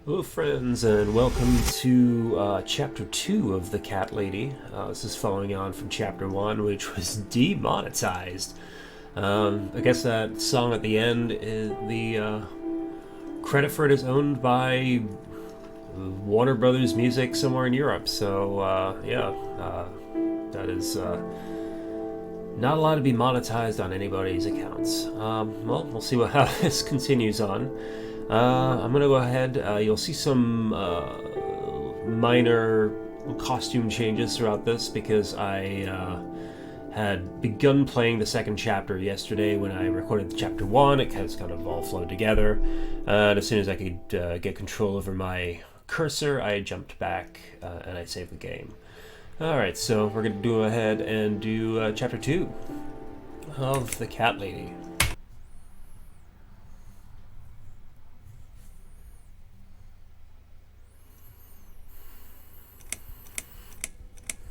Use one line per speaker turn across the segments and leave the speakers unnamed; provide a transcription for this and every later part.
Hello friends, and welcome to Chapter 2 of The Cat Lady. This is following on from Chapter 1, which was demonetized. I guess that song at the end, the credit for it is owned by Warner Brothers Music somewhere in Europe. So, that is not allowed to be monetized on anybody's accounts. Well, we'll see how this continues on. I'm going to go ahead. You'll see some minor costume changes throughout this because I had begun playing the second chapter yesterday when I recorded Chapter 1. It kind of all flowed together. And as soon as I could get control over my cursor, I jumped back and I saved the game. Alright, so we're going to go ahead and do Chapter 2 of The Cat Lady.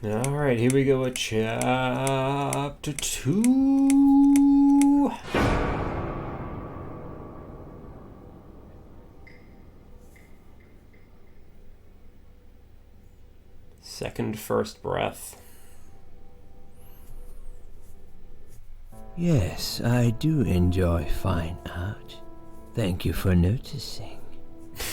Alright, here we go with Chapter 2. Second first breath.
Yes, I do enjoy fine art. Thank you for noticing.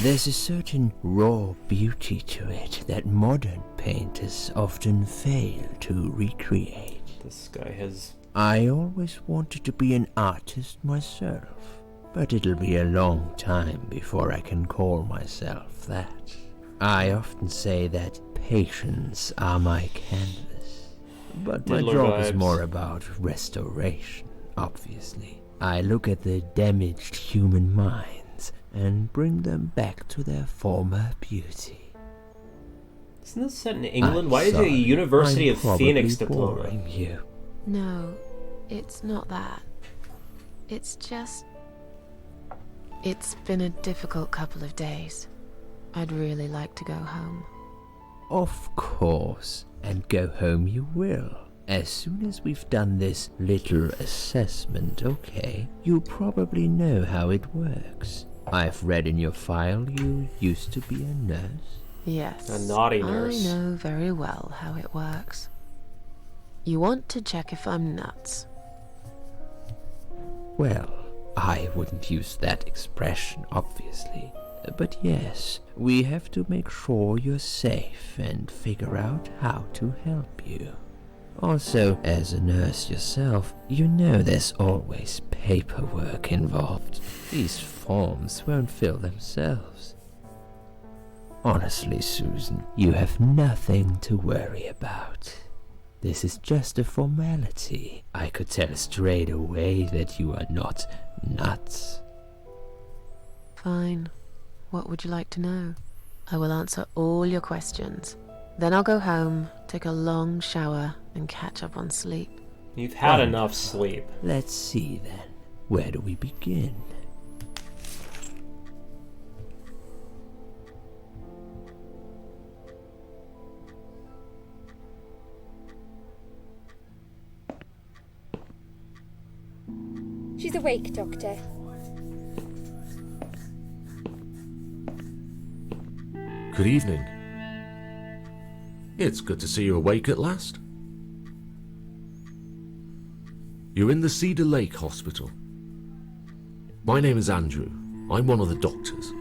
There's a certain raw beauty to it that modern painters often fail to recreate.
This guy has...
I always wanted to be an artist myself, but it'll be a long time before I can call myself that. I often say that patients are my canvas, but my job is more about restoration, obviously. I look at the damaged human minds and bring them back to their former beauty.
Isn't this set in England? Why is it a University of Phoenix diploma?
You.
No, it's not that. It's just... It's been a difficult couple of days. I'd really like to go home.
Of course, and go home you will. As soon as we've done this little assessment, okay, you'll probably know how it works. I've read in your file you used to be a nurse.
Yes,
a naughty nurse.
I know very well how it works. You want to check if I'm nuts?
Well, I wouldn't use that expression, obviously. But yes, we have to make sure you're safe and figure out how to help you. Also, as a nurse yourself, you know there's always paperwork involved. These forms won't fill themselves. Honestly, Susan, you have nothing to worry about. This is just a formality. I could tell straight away that you are not nuts.
Fine. What would you like to know? I will answer all your questions. Then I'll go home, take a long shower, and catch up on sleep.
You've had enough sleep.
Let's see then. Where do we begin?
She's awake, Doctor.
Good evening. It's good to see you awake at last. You're in the Cedar Lake Hospital. My name is Andrew. I'm one of the doctors.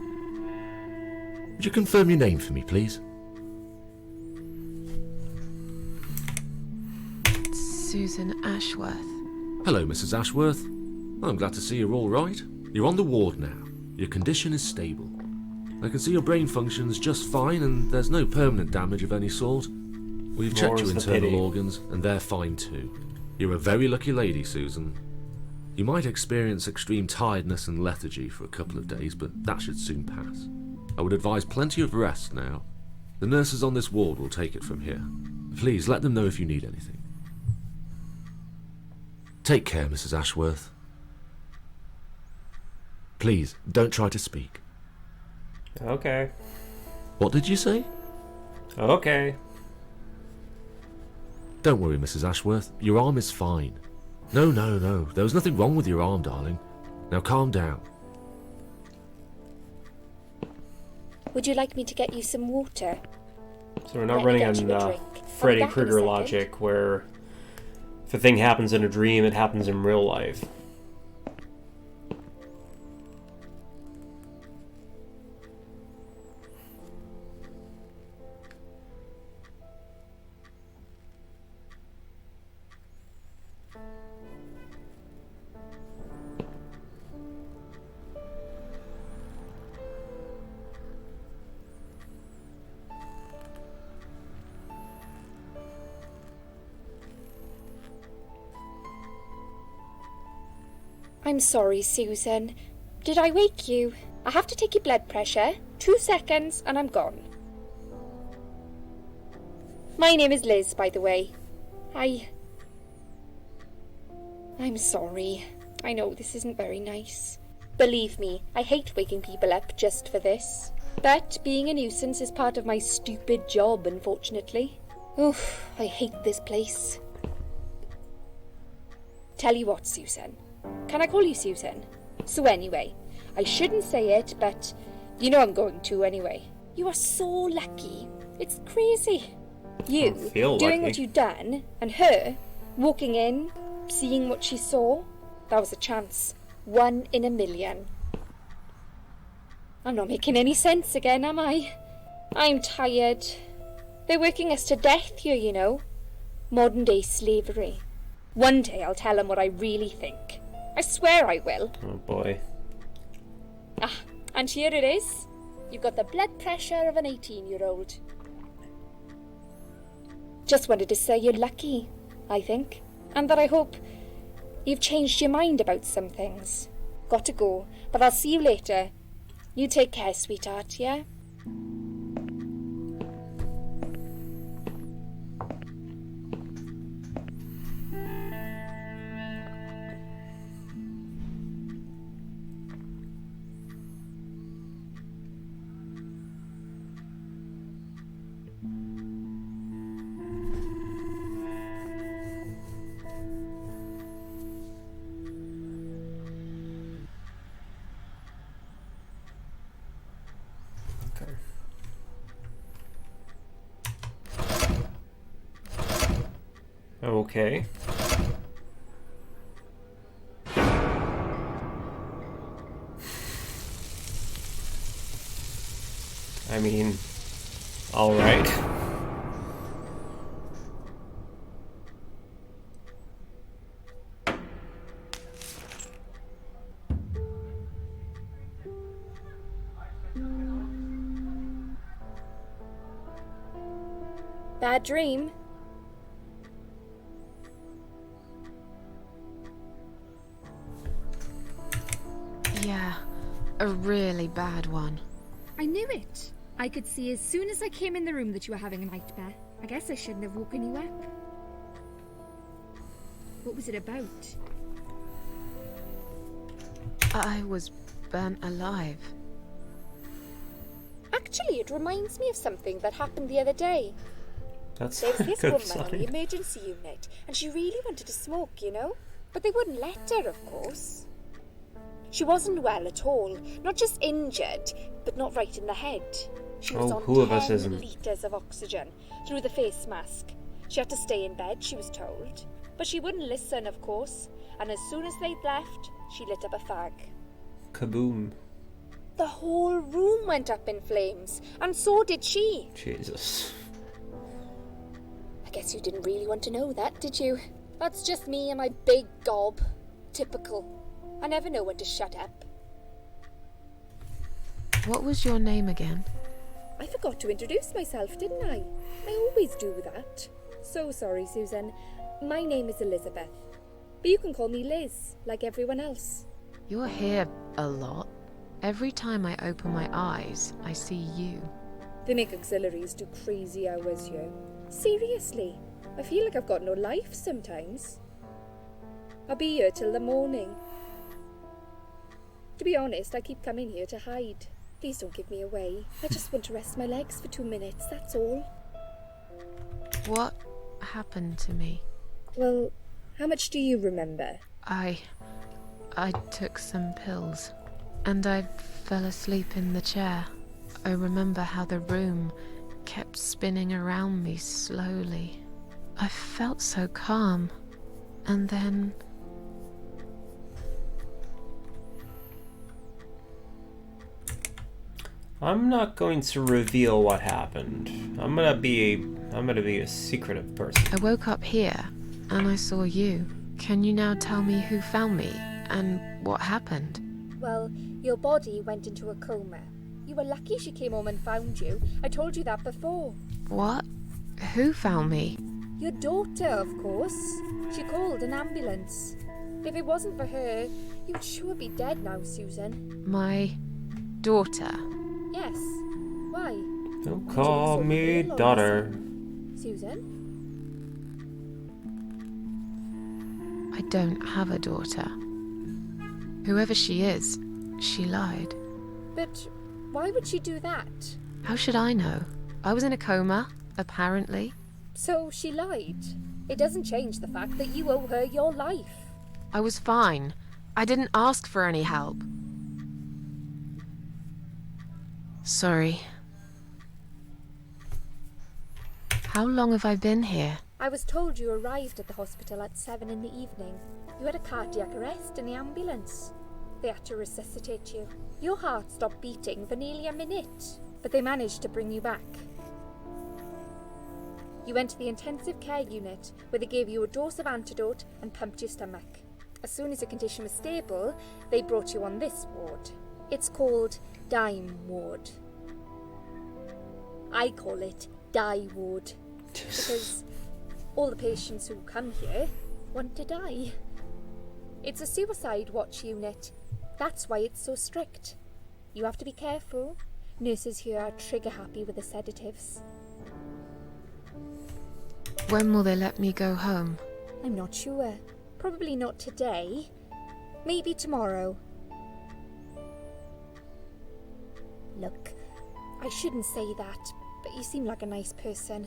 Would you confirm your name for me, please?
Susan Ashworth.
Hello, Mrs. Ashworth. I'm glad to see you're all right. You're on the ward now. Your condition is stable. I can see your brain functions just fine and there's no permanent damage of any sort. We've checked your internal organs and they're fine too. You're a very lucky lady, Susan. You might experience extreme tiredness and lethargy for a couple of days, but that should soon pass. I would advise plenty of rest now. The nurses on this ward will take it from here. Please let them know if you need anything. Take care, Mrs. Ashworth. Please, don't try to speak.
Okay.
What did you say?
Okay.
Don't worry, Mrs. Ashworth. Your arm is fine. No. There was nothing wrong with your arm, darling. Now calm down.
Would you like me to get you some water?
So we're not
Let me
running
get you a
on
drink. I'll be
Freddy
back in a
Krueger
second.
logic, where if a thing happens in a dream, it happens in real life.
I'm sorry, Susan. Did I wake you? I have to take your blood pressure. 2 seconds and I'm gone. My name is Liz, by the way. I'm sorry. I know this isn't very nice. Believe me, I hate waking people up just for this. But being a nuisance is part of my stupid job, unfortunately. Oof, I hate this place. Tell you what, Susan. Can I call you Susan? So anyway, I shouldn't say it, but you know I'm going to anyway. You are so lucky. It's crazy. You
feel
doing
lucky.
what you've done, and her walking in, seeing what she saw. That was a chance. 1 in a million. I'm not making any sense again, am I? I'm tired. They're working us to death here, you know. Modern day slavery. One day I'll tell them what I really think. I swear I will.
Oh boy.
Ah, and here it is. You've got the blood pressure of an 18-year-old. Just wanted to say you're lucky, I think. And that I hope you've changed your mind about some things. Got to go, but I'll see you later. You take care, sweetheart, yeah?
Okay. I mean, all right.
Bad dream?
Yeah, a really bad one.
I knew it. I could see as soon as I came in the room that you were having a nightmare. I guess I shouldn't have woken you up. What was it about?
I was burnt alive.
Actually, it reminds me of something that happened the other day.
That's
There was this
good
woman on the
sign.
emergency unit, and she really wanted to smoke, you know? But they wouldn't let her, of course. She wasn't well at all. Not just injured, but not right in the head. She was
Oh,
on
who of us
10
isn't?
litres of oxygen through the face mask. She had to stay in bed, she was told. But she wouldn't listen, of course. And as soon as they'd left, she lit up a fag.
Kaboom.
The whole room went up in flames, and so did she.
Jesus.
I guess you didn't really want to know that, did you? That's just me and my big gob. Typical. I never know when to shut up.
What was your name again?
I forgot to introduce myself, didn't I? I always do that. So sorry, Susan. My name is Elizabeth. But you can call me Liz, like everyone else.
You're here a lot. Every time I open my eyes, I see you.
They make auxiliaries do crazy hours here. Seriously, I feel like I've got no life sometimes. I'll be here till the morning. To be honest, I keep coming here to hide. Please don't give me away. I just want to rest my legs for 2 minutes, that's all.
What happened to me?
Well, how much do you remember?
I took some pills, and I fell asleep in the chair. I remember how the room kept spinning around me slowly. I felt so calm. And then...
I'm not going to reveal what happened. I'm gonna be a secretive person.
I woke up here, and I saw you. Can you now tell me who found me, and what happened?
Well, your body went into a coma. You were lucky she came home and found you. I told you that before.
What? Who found me?
Your daughter, of course. She called an ambulance. If it wasn't for her, you'd sure be dead now, Susan.
My daughter.
Yes. Why?
Don't call me daughter.
Susan?
I don't have a daughter. Whoever she is, she lied.
But why would she do that?
How should I know? I was in a coma, apparently.
So she lied. It doesn't change the fact that you owe her your life.
I was fine. I didn't ask for any help. Sorry. How long have I been here?
I was told you arrived at the hospital at 7 in the evening. You had a cardiac arrest in the ambulance. They had to resuscitate you. Your heart stopped beating for nearly a minute, but they managed to bring you back. You went to the intensive care unit, where they gave you a dose of antidote and pumped your stomach. As soon as your condition was stable, they brought you on this ward. It's called Dime Ward. I call it Die Ward, because all the patients who come here want to die. It's a suicide watch unit. That's why it's so strict. You have to be careful. Nurses here are trigger happy with the sedatives.
When will they let me go home?
I'm not sure. Probably not today. Maybe tomorrow. Look, I shouldn't say that, but you seem like a nice person.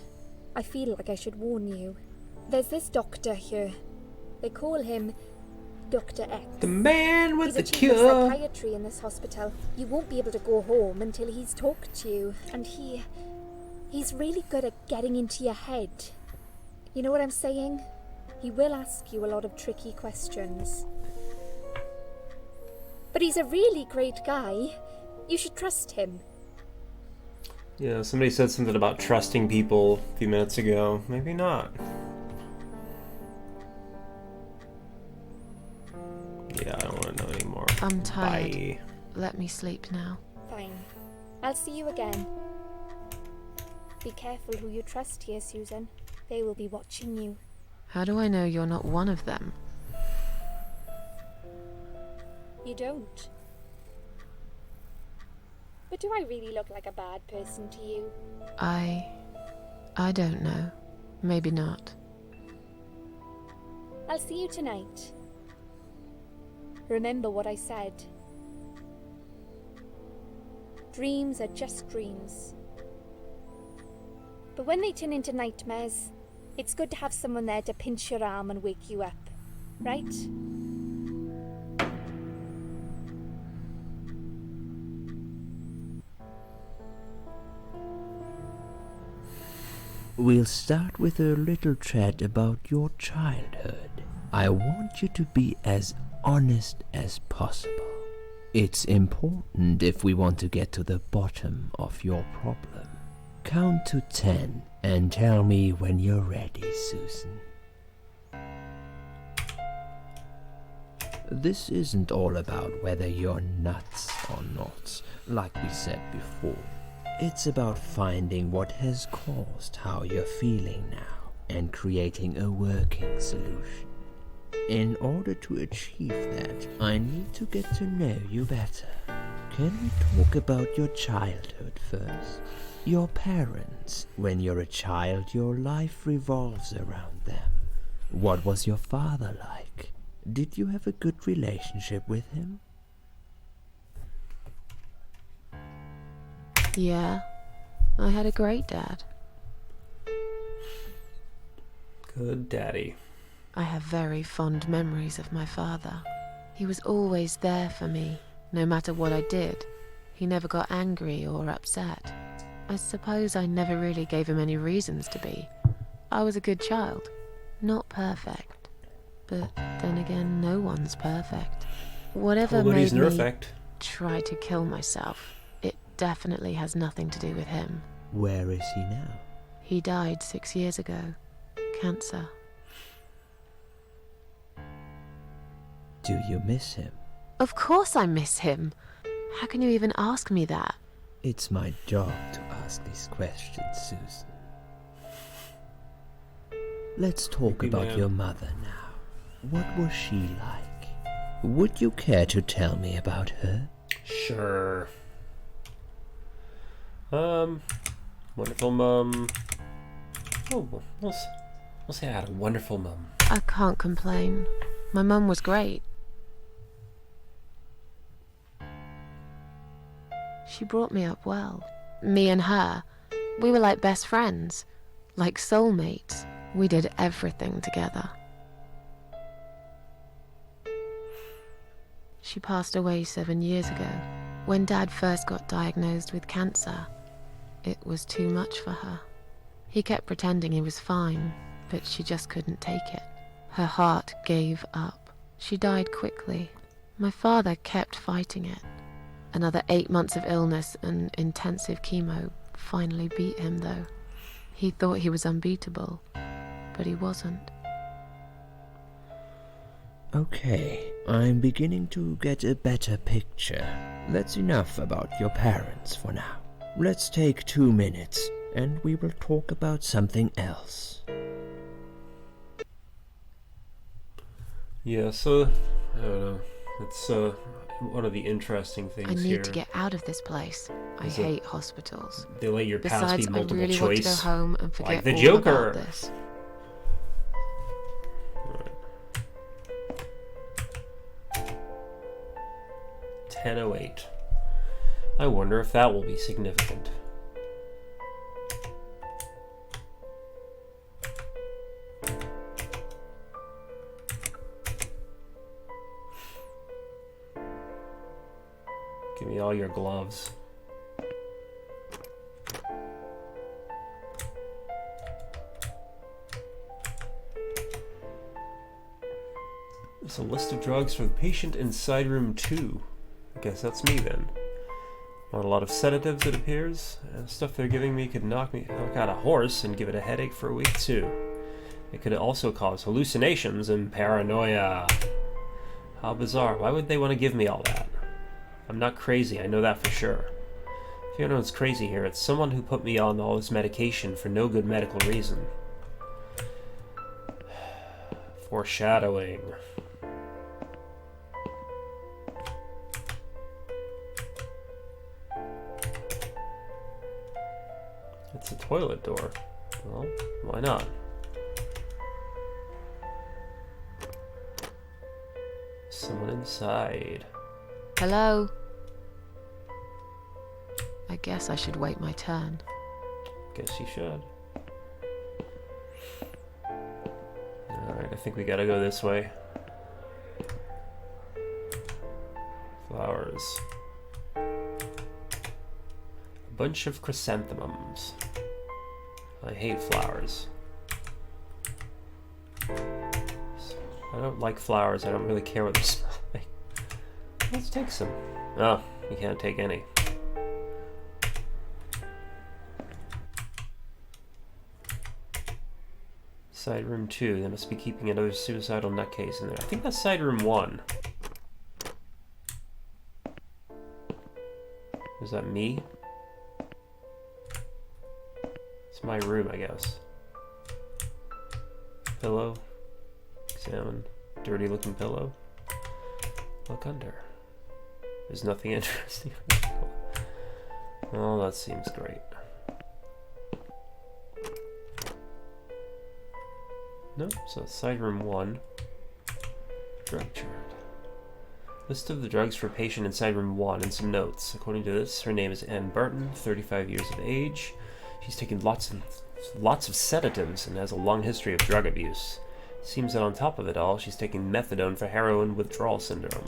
I feel like I should warn you. There's this doctor here. They call him Dr. X.
The man with
He's
the
a chief of
cure.
psychiatry in this hospital. You won't be able to go home until he's talked to you. And he's really good at getting into your head. You know what I'm saying? He will ask you a lot of tricky questions. But he's a really great guy. You should trust him.
Yeah, somebody said something about trusting people a few minutes ago. Maybe not. Yeah, I don't want to know anymore.
I'm tired.
Bye.
Let me sleep now.
Fine. I'll see you again. Be careful who you trust here, Susan. They will be watching you.
How do I know you're not one of them?
You don't. But do I really look like a bad person to you?
I don't know. Maybe not.
I'll see you tonight. Remember what I said. Dreams are just dreams. But when they turn into nightmares, it's good to have someone there to pinch your arm and wake you up, right?
We'll start with a little chat about your childhood. I want you to be as honest as possible. It's important if we want to get to the bottom of your problem. Count to 10 and tell me when you're ready, Susan. This isn't all about whether you're nuts or not, like we said before. It's about finding what has caused how you're feeling now and creating a working solution. In order to achieve that, I need to get to know you better. Can we talk about your childhood first? Your parents. When you're a child, your life revolves around them. What was your father like? Did you have a good relationship with him?
Yeah, I had a great dad.
Good daddy.
I have very fond memories of my father. He was always there for me, no matter what I did. He never got angry or upset. I suppose I never really gave him any reasons to be. I was a good child. Not perfect. But then again, no one's perfect. Whatever
Nobody's
made me
perfect.
try to kill myself, it definitely has nothing to do with him.
Where is he now?
He died 6 years ago. Cancer.
Do you miss him?
Of course I miss him. How can you even ask me that?
It's my job to ask these questions, Susan. Let's talk
Creepy
about
man.
your mother now. What was she like? Would you care to tell me about her?
Sure. Wonderful mum. Oh, we'll say I had a wonderful mum.
I can't complain. My mum was great. She brought me up well. Me and her. We were like best friends. Like soulmates. We did everything together. She passed away 7 years ago. When Dad first got diagnosed with cancer, it was too much for her. He kept pretending he was fine, but she just couldn't take it. Her heart gave up. She died quickly. My father kept fighting it. Another 8 months of illness and intensive chemo finally beat him, though. He thought he was unbeatable, but he wasn't.
Okay, I'm beginning to get a better picture. That's enough about your parents for now. Let's take 2 minutes, and we will talk about something else.
Yeah, so I don't know. It's one of the interesting things
I need
here.
to get out of this place. I
Is it-
hate hospitals.
They let your past
Besides,
be
I
multiple
really
choice.
want to go home and forget
like the
all
Joker.
about this.
10:08. I wonder if that will be significant. Give me all your gloves. There's a list of drugs for the patient inside room 2. I guess that's me then. On a lot of sedatives, it appears. Stuff they're giving me could knock out a horse and give it a headache for a week too. It could also cause hallucinations and paranoia. How bizarre. Why would they want to give me all that? I'm not crazy, I know that for sure. If you know what's crazy here, it's someone who put me on all this medication for no good medical reason. Foreshadowing. It's a toilet door. Well, why not? Someone inside.
Hello? I guess I should wait my turn.
Guess you should. Alright, I think we gotta go this way. Flowers. A bunch of chrysanthemums. I hate flowers. I don't like flowers. I don't really care what they smell like. Let's take some. Oh, you can't take any. Side room 2. They must be keeping another suicidal nutcase in there. I think that's side room 1. Is that me? It's my room, I guess. Pillow. Examine. Dirty looking pillow. Look under. There's nothing interesting. Oh, that seems great. Nope, so it's side room 1. Drug chart. List of the drugs for patient in side room 1 and some notes. According to this, her name is Ann Burton, 35 years of age. She's taken lots of sedatives and has a long history of drug abuse. Seems that on top of it all, she's taking methadone for heroin withdrawal syndrome.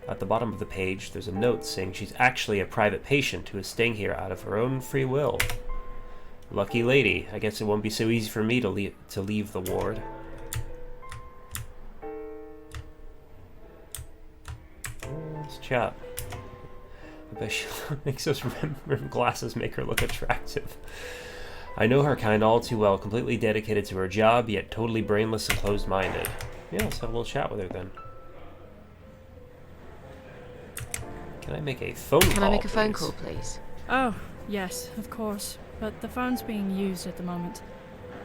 At the bottom of the page, there's a note saying she's actually a private patient who is staying here out of her own free will. Lucky lady. I guess it won't be so easy for me to leave the ward. Let's chat. I bet she makes those rim glasses make her look attractive. I know her kind all too well, completely dedicated to her job, yet totally brainless and closed-minded. Yeah, let's have a little chat with her then. Can I make a phone call,
Can I make a phone
please?
call, please?
Oh, yes, of course. But the phone's being used at the moment.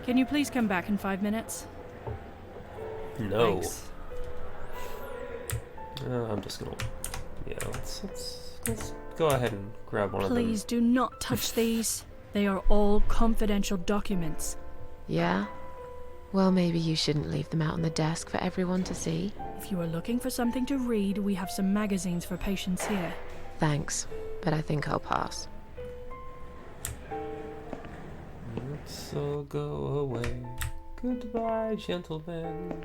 Can you please come back in 5 minutes?
No.
Thanks.
I'm just gonna... Yeah, let's go ahead and grab one of them.
Please do not touch these. They are all confidential documents.
Yeah? Well, maybe you shouldn't leave them out on the desk for everyone to see.
If you are looking for something to read, we have some magazines for patients here.
Thanks, but I think I'll pass.
Let's all go away. Goodbye, gentlemen.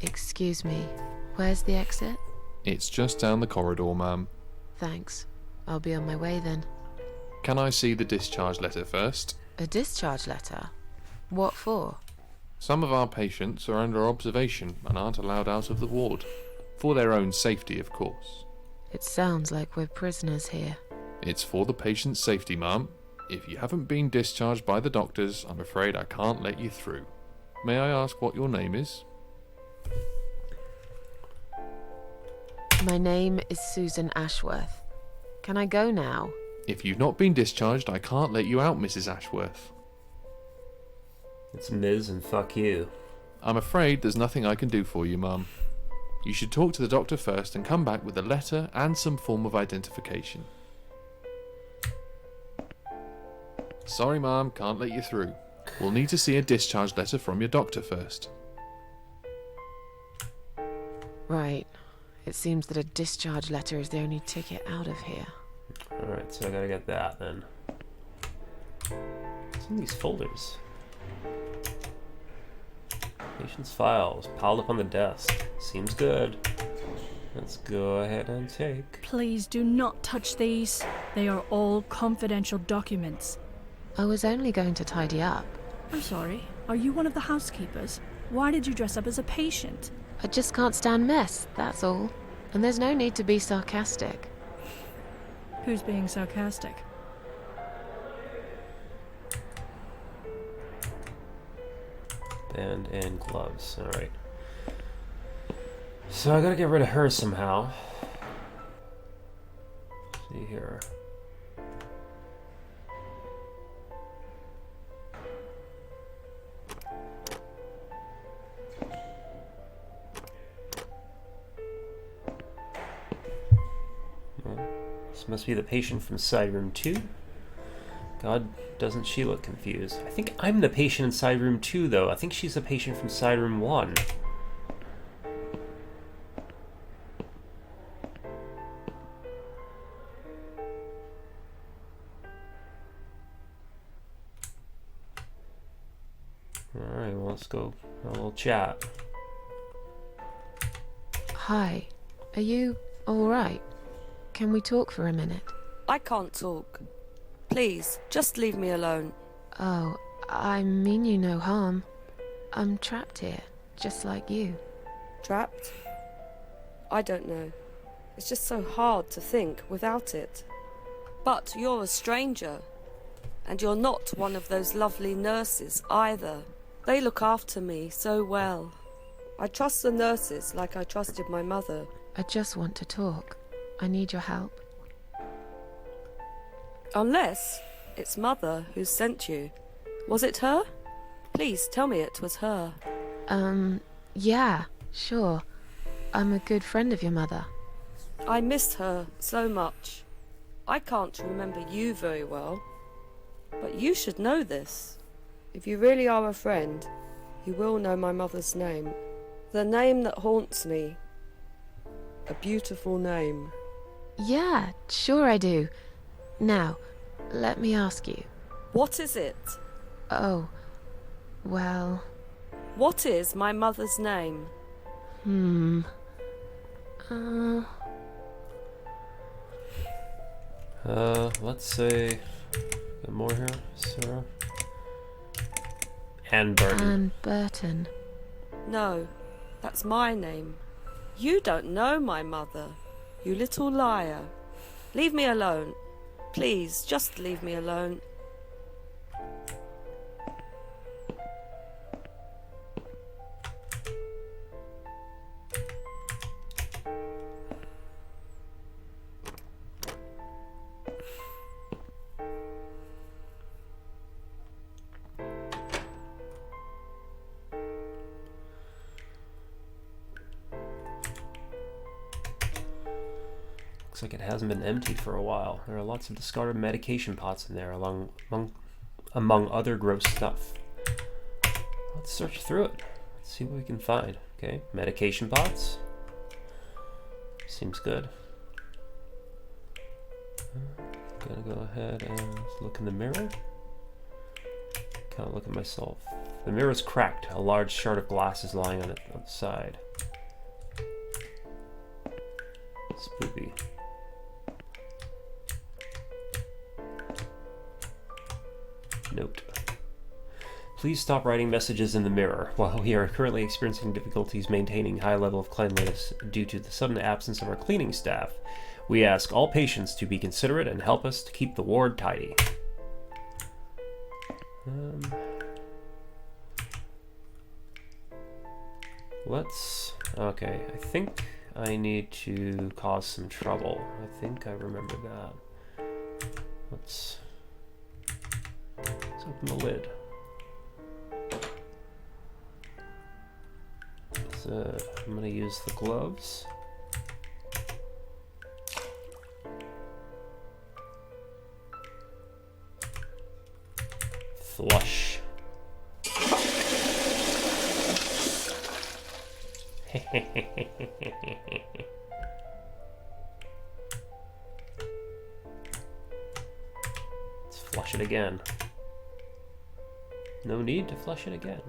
Excuse me, where's the exit?
It's just down the corridor, ma'am.
Thanks. I'll be on my way then.
Can I see the discharge letter first?
A discharge letter? What for?
Some of our patients are under observation and aren't allowed out of the ward. For their own safety, of course.
It sounds like we're prisoners here.
It's for the patient's safety, ma'am. If you haven't been discharged by the doctors, I'm afraid I can't let you through. May I ask what your name is?
My name is Susan Ashworth. Can I go now?
If you've not been discharged, I can't let you out, Mrs. Ashworth.
It's Ms. and fuck you.
I'm afraid there's nothing I can do for you, ma'am. You should talk to the doctor first and come back with a letter and some form of identification. Sorry, ma'am, can't let you through. We'll need to see a discharge letter from your doctor first.
Right. It seems that a discharge letter is the only ticket out of here.
Alright, so I gotta get that then. What's in these folders? Patient's files piled up on the desk. Seems good. Let's go ahead and take.
Please do not touch these. They are all confidential documents.
I was only going to tidy up.
I'm sorry. Are you one of the housekeepers? Why did you dress up as a patient?
I just can't stand mess, that's all. And there's no need to be sarcastic.
Who's being sarcastic?
Band and gloves. Alright. So I gotta get rid of her somehow. Let's see here. This must be the patient from side room 2. God, doesn't she look confused? I think I'm the patient in side room 2, though. I think she's the patient from side room 1. Alright, well, let's go have a little chat.
Hi. Are you alright? Can we talk for a minute?
I can't talk. Please, just leave me alone.
Oh, I mean you no harm. I'm trapped here, just like you.
Trapped? I don't know. It's just so hard to think without it. But you're a stranger. And you're not one of those lovely nurses either. They look after me so well. I trust the nurses like I trusted my mother.
I just want to talk. I need your help.
Unless it's Mother who sent you. Was it her? Please tell me it was her.
Yeah, sure. I'm a good friend of your mother.
I miss her so much. I can't remember you very well. But you should know this. If you really are a friend, you will know my mother's name. The name that haunts me. A beautiful name.
Yeah, sure I do. Now, let me ask you.
What is it?
Oh, well...
What is my mother's name?
Let's say... more here, Sarah. Anne Burton.
Anne Burton.
No, that's my name. You don't know my mother, you little liar. Leave me alone. Please, just leave me alone.
Looks like it hasn't been emptied for a while. There are lots of discarded medication pots in there, among other gross stuff. Let's search through it. Let's see what we can find. Okay, medication pots. Seems good. Gonna go ahead and look in the mirror. Can't look at myself. The mirror is cracked. A large shard of glass is lying on the side. Spooky. Note. Please stop writing messages in the mirror. While we are currently experiencing difficulties maintaining high level of cleanliness due to the sudden absence of our cleaning staff, we ask all patients to be considerate and help us to keep the ward tidy. Okay, I think I need to cause some trouble. I think I remember that. Let's open the lid. So I'm gonna use the gloves. Flush. Let's flush it again. No need to flush it again.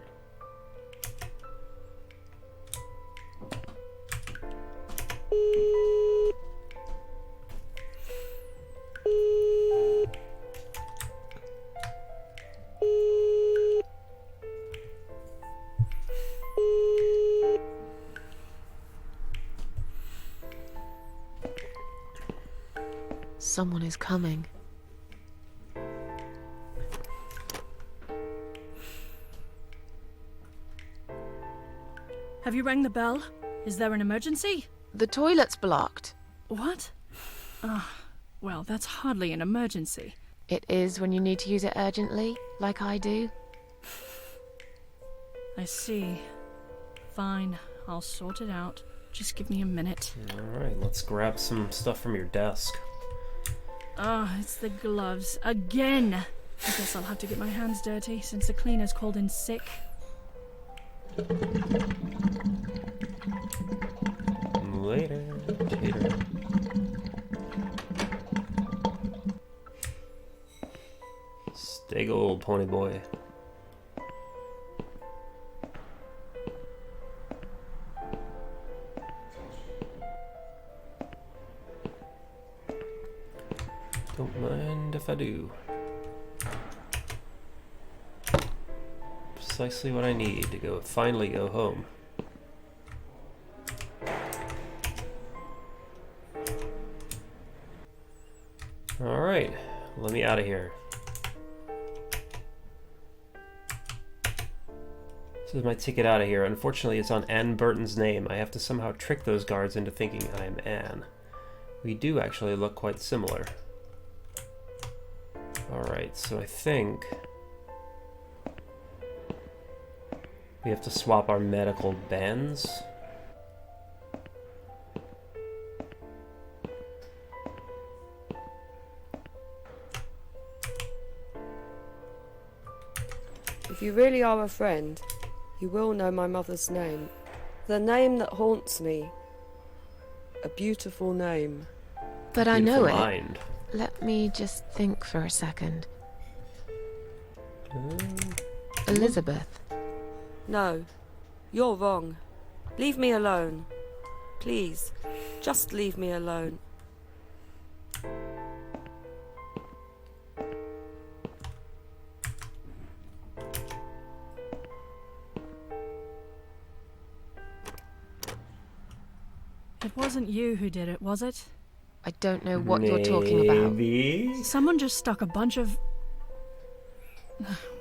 Someone is coming.
Have you rang the bell? Is there an emergency?
The toilet's blocked.
What? Well, that's hardly an emergency.
It is when you need to use it urgently, like I do.
I see. Fine, I'll sort it out. Just give me a minute.
Alright, let's grab some stuff from your desk.
It's the gloves. Again! I guess I'll have to get my hands dirty since the cleaner's called in sick.
Later, Tater. Stay gold, pony boy. Don't mind if I do. Precisely what I need to finally go home. Alright, let me out of here. This is my ticket out of here. Unfortunately, it's on Anne Burton's name. I have to somehow trick those guards into thinking I'm Anne. We do actually look quite similar. Alright, so I think we have to swap our medical bands.
If you really are a friend, you will know my mother's name. The name that haunts me. A beautiful name.
But I know
Beautiful
it.
mind.
Let me just think for a second. Elizabeth.
No, you're wrong. Leave me alone. Please. Just leave me alone.
It wasn't you who did it, was it?
I don't know what you're talking about.
Maybe.
Someone just stuck a bunch of...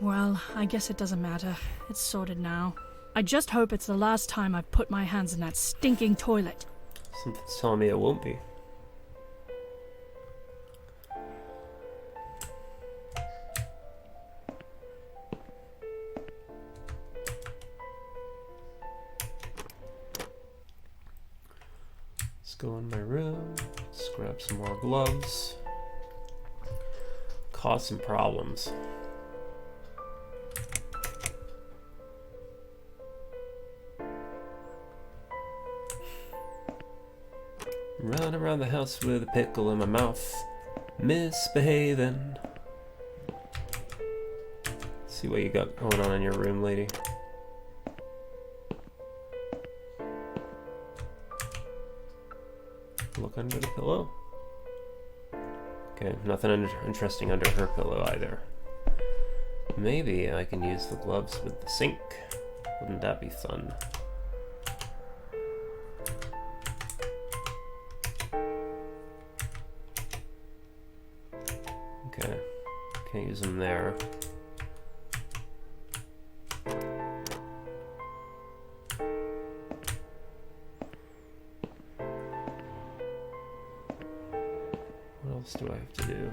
Well, I guess it doesn't matter. It's sorted now. I just hope it's the last time I've put my hands in that stinking toilet.
Something's telling me it won't be. Let's go in my room. Let's grab some more gloves. Cause some problems. Run around the house with a pickle in my mouth, misbehaving. See what you got going on in your room, lady. Look under the pillow. Okay, nothing interesting under her pillow either. Maybe I can use the gloves with the sink. Wouldn't that be fun? Okay, can't use them there. What else do I have to do?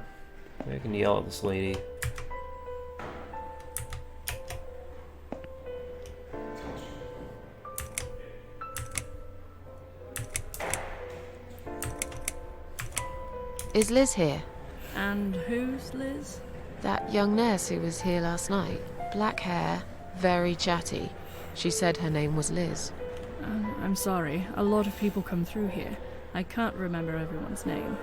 I can yell at this lady.
Is Liz here?
And who's Liz?
That young nurse who was here last night. Black hair, very chatty. She said her name was Liz.
I'm sorry. A lot of people come through here. I can't remember everyone's name.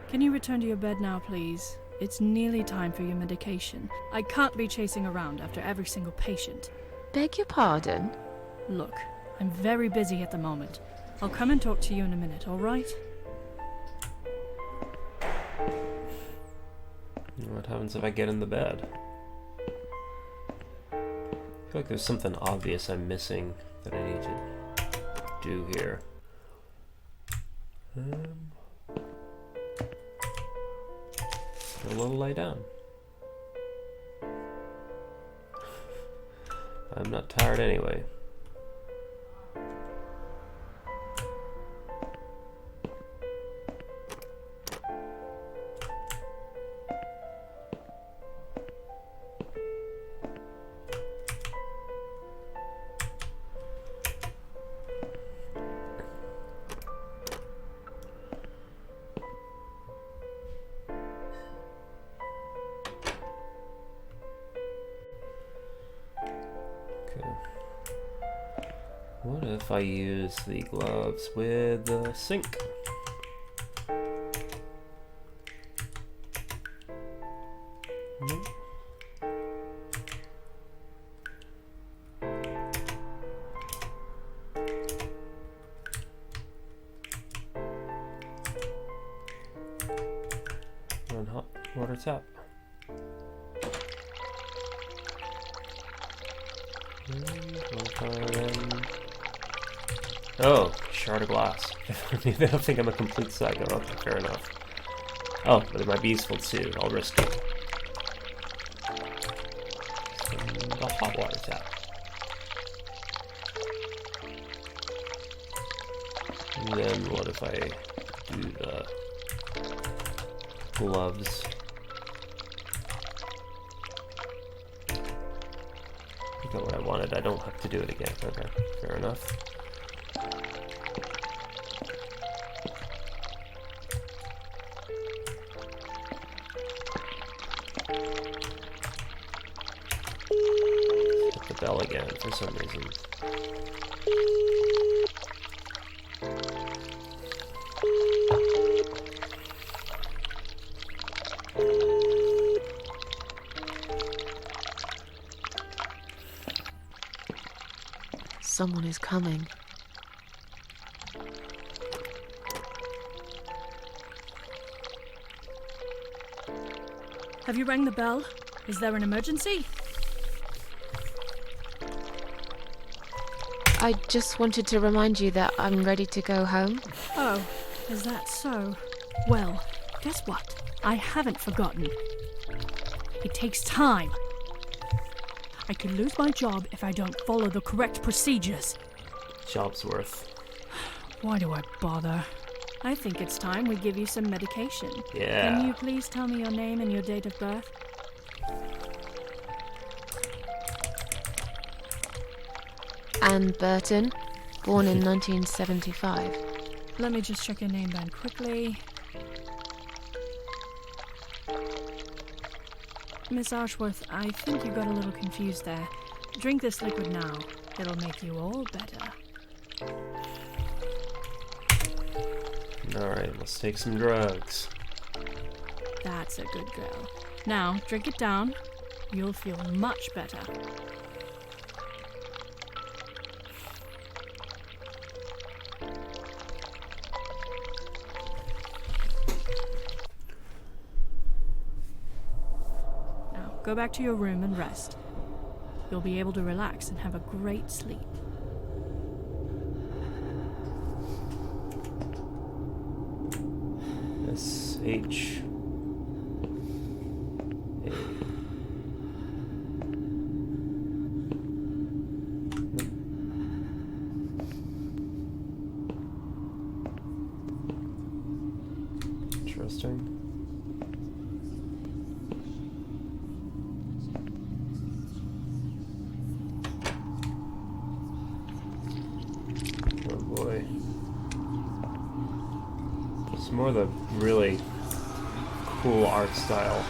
Can you return to your bed now, please? It's nearly time for your medication. I can't be chasing around after every single patient.
Beg your pardon?
Look, I'm very busy at the moment. I'll come and talk to you in a minute, all right?
What happens if I get in the bed? I feel like there's something obvious I'm missing that I need to do here. A little lay down. I'm not tired anyway. What if I use the gloves with the sink? Nope. Run hot water tap. Oh, shard of glass. They don't think I'm a complete psycho. Okay, fair enough. Oh, but it might be useful too. I'll risk it. And the hot water tap. And then what if I do the gloves? I got what I wanted. I don't have to do it again. Okay, fair enough. Hit the bell again for some reason.
Someone is coming.
Have you rang the bell? Is there an emergency?
I just wanted to remind you that I'm ready to go home.
Oh, is that so? Well, guess what? I haven't forgotten. It takes time. I could lose my job if I don't follow the correct procedures.
Job's worth.
Why do I bother? I think it's time we give you some medication.
Yeah.
Can you please tell me your name and your date of birth?
Anne Burton, born in 1975.
Let me just check your name then quickly. Miss Ashworth, I think you got a little confused there. Drink this liquid now. It'll make you all better.
Alright, let's take some drugs.
That's a good girl. Now, drink it down. You'll feel much better. Now, go back to your room and rest. You'll be able to relax and have a great sleep.
S-H... Interesting. Oh boy. It's more the really cool art style.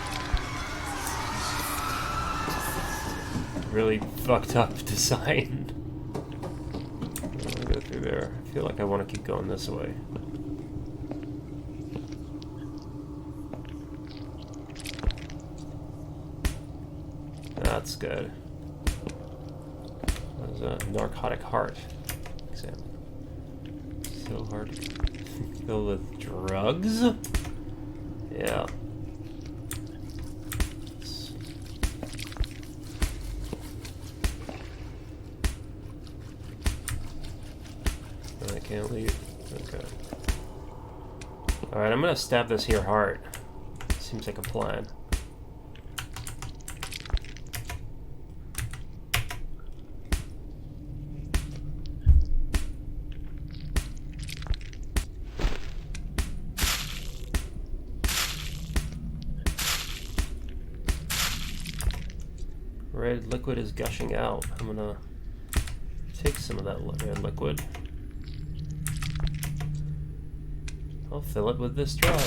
Really fucked up design. I'll go through there. I feel like I want to keep going this way. That's good. What is a narcotic heart? Exam. So hard to fill with drugs? Yeah. I can't leave. Okay. Alright, I'm gonna stab this here heart. Seems like a plan. Red liquid is gushing out. I'm gonna take some of that red liquid. I'll fill it with this drug.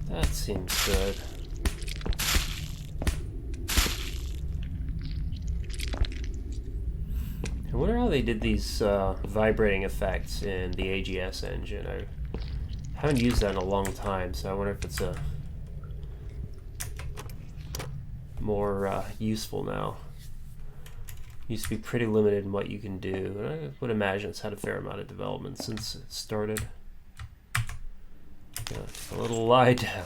That seems good. I wonder how they did these vibrating effects in the AGS engine. I haven't used that in a long time, so I wonder if it's a more useful now. Used to be pretty limited in what you can do, and I would imagine it's had a fair amount of development since it started. Yeah, a little lie down.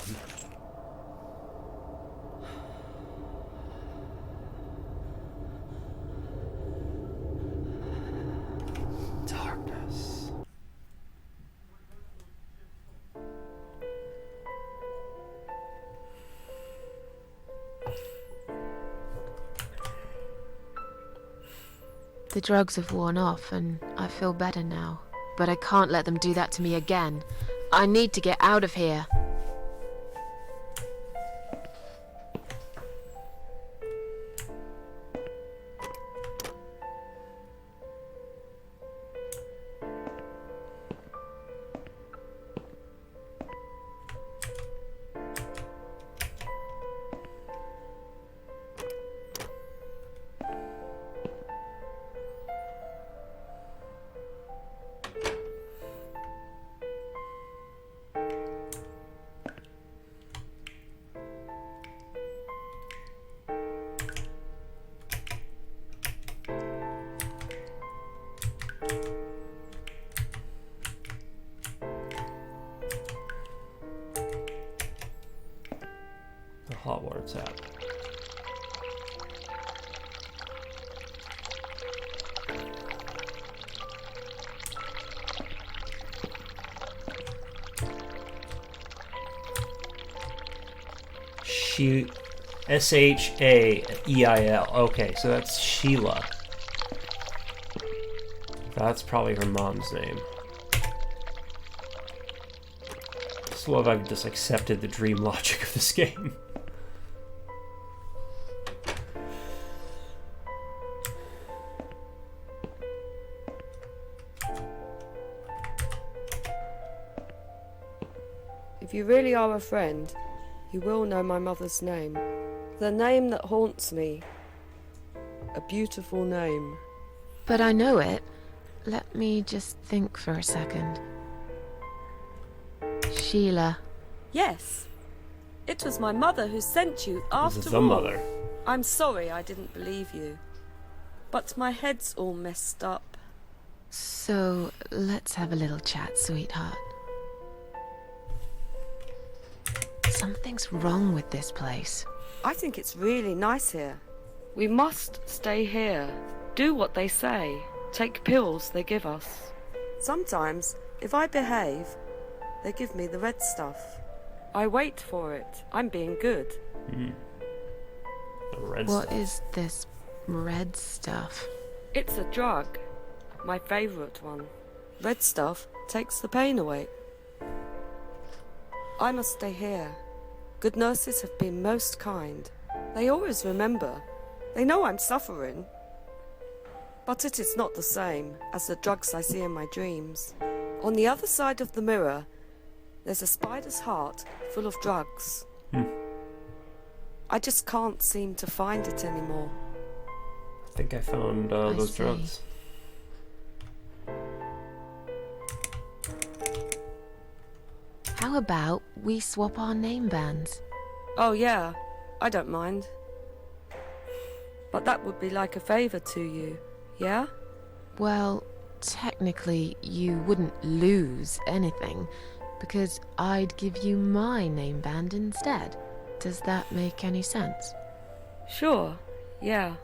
Darkness.
The drugs have worn off and I feel better now. But I can't let them do that to me again. I need to get out of here.
it's at. Shaeil. Okay, so that's Sheila. That's probably her mom's name. Just love I've just accepted the dream logic of this game.
If you really are a friend, you will know my mother's name. The name that haunts me. A beautiful name.
But I know it. Let me just think for a second. Sheila.
Yes. It was my mother who sent you after
This is
all.
the mother.
I'm sorry I didn't believe you. But my head's all messed up.
So, let's have a little chat, sweetheart. Something's wrong with this place.
I think it's really nice here. We must stay here. Do what they say. Take pills they give us. Sometimes, if I behave, they give me the red stuff. I wait for it. I'm being good.
The red
What
stuff.
is this red stuff?
It's a drug. My favourite one. Red stuff takes the pain away. I must stay here. Good nurses have been most kind. They always remember. They know I'm suffering. But it is not the same as the drugs I see in my dreams. On the other side of the mirror, there's a spider's heart full of drugs. I just can't seem to find it anymore.
I think I found those
see.
drugs.
How about we swap our name bands?
Oh yeah, I don't mind. But that would be like a favour to you, yeah?
Well, technically, you wouldn't lose anything, because I'd give you my name band instead. Does that make any sense?
Sure, yeah.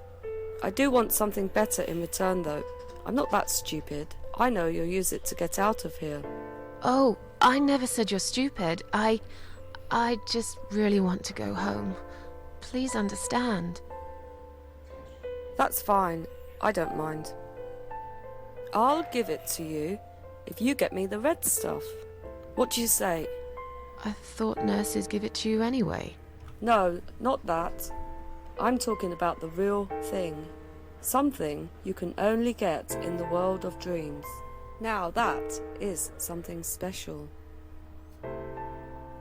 I do want something better in return though. I'm not that stupid. I know you'll use it to get out of here.
Oh, I never said you're stupid. I just really want to go home. Please understand.
That's fine. I don't mind. I'll give it to you if you get me the red stuff. What do you say?
I thought nurses give it to you anyway.
No, not that. I'm talking about the real thing. Something you can only get in the world of dreams. Now that is something special.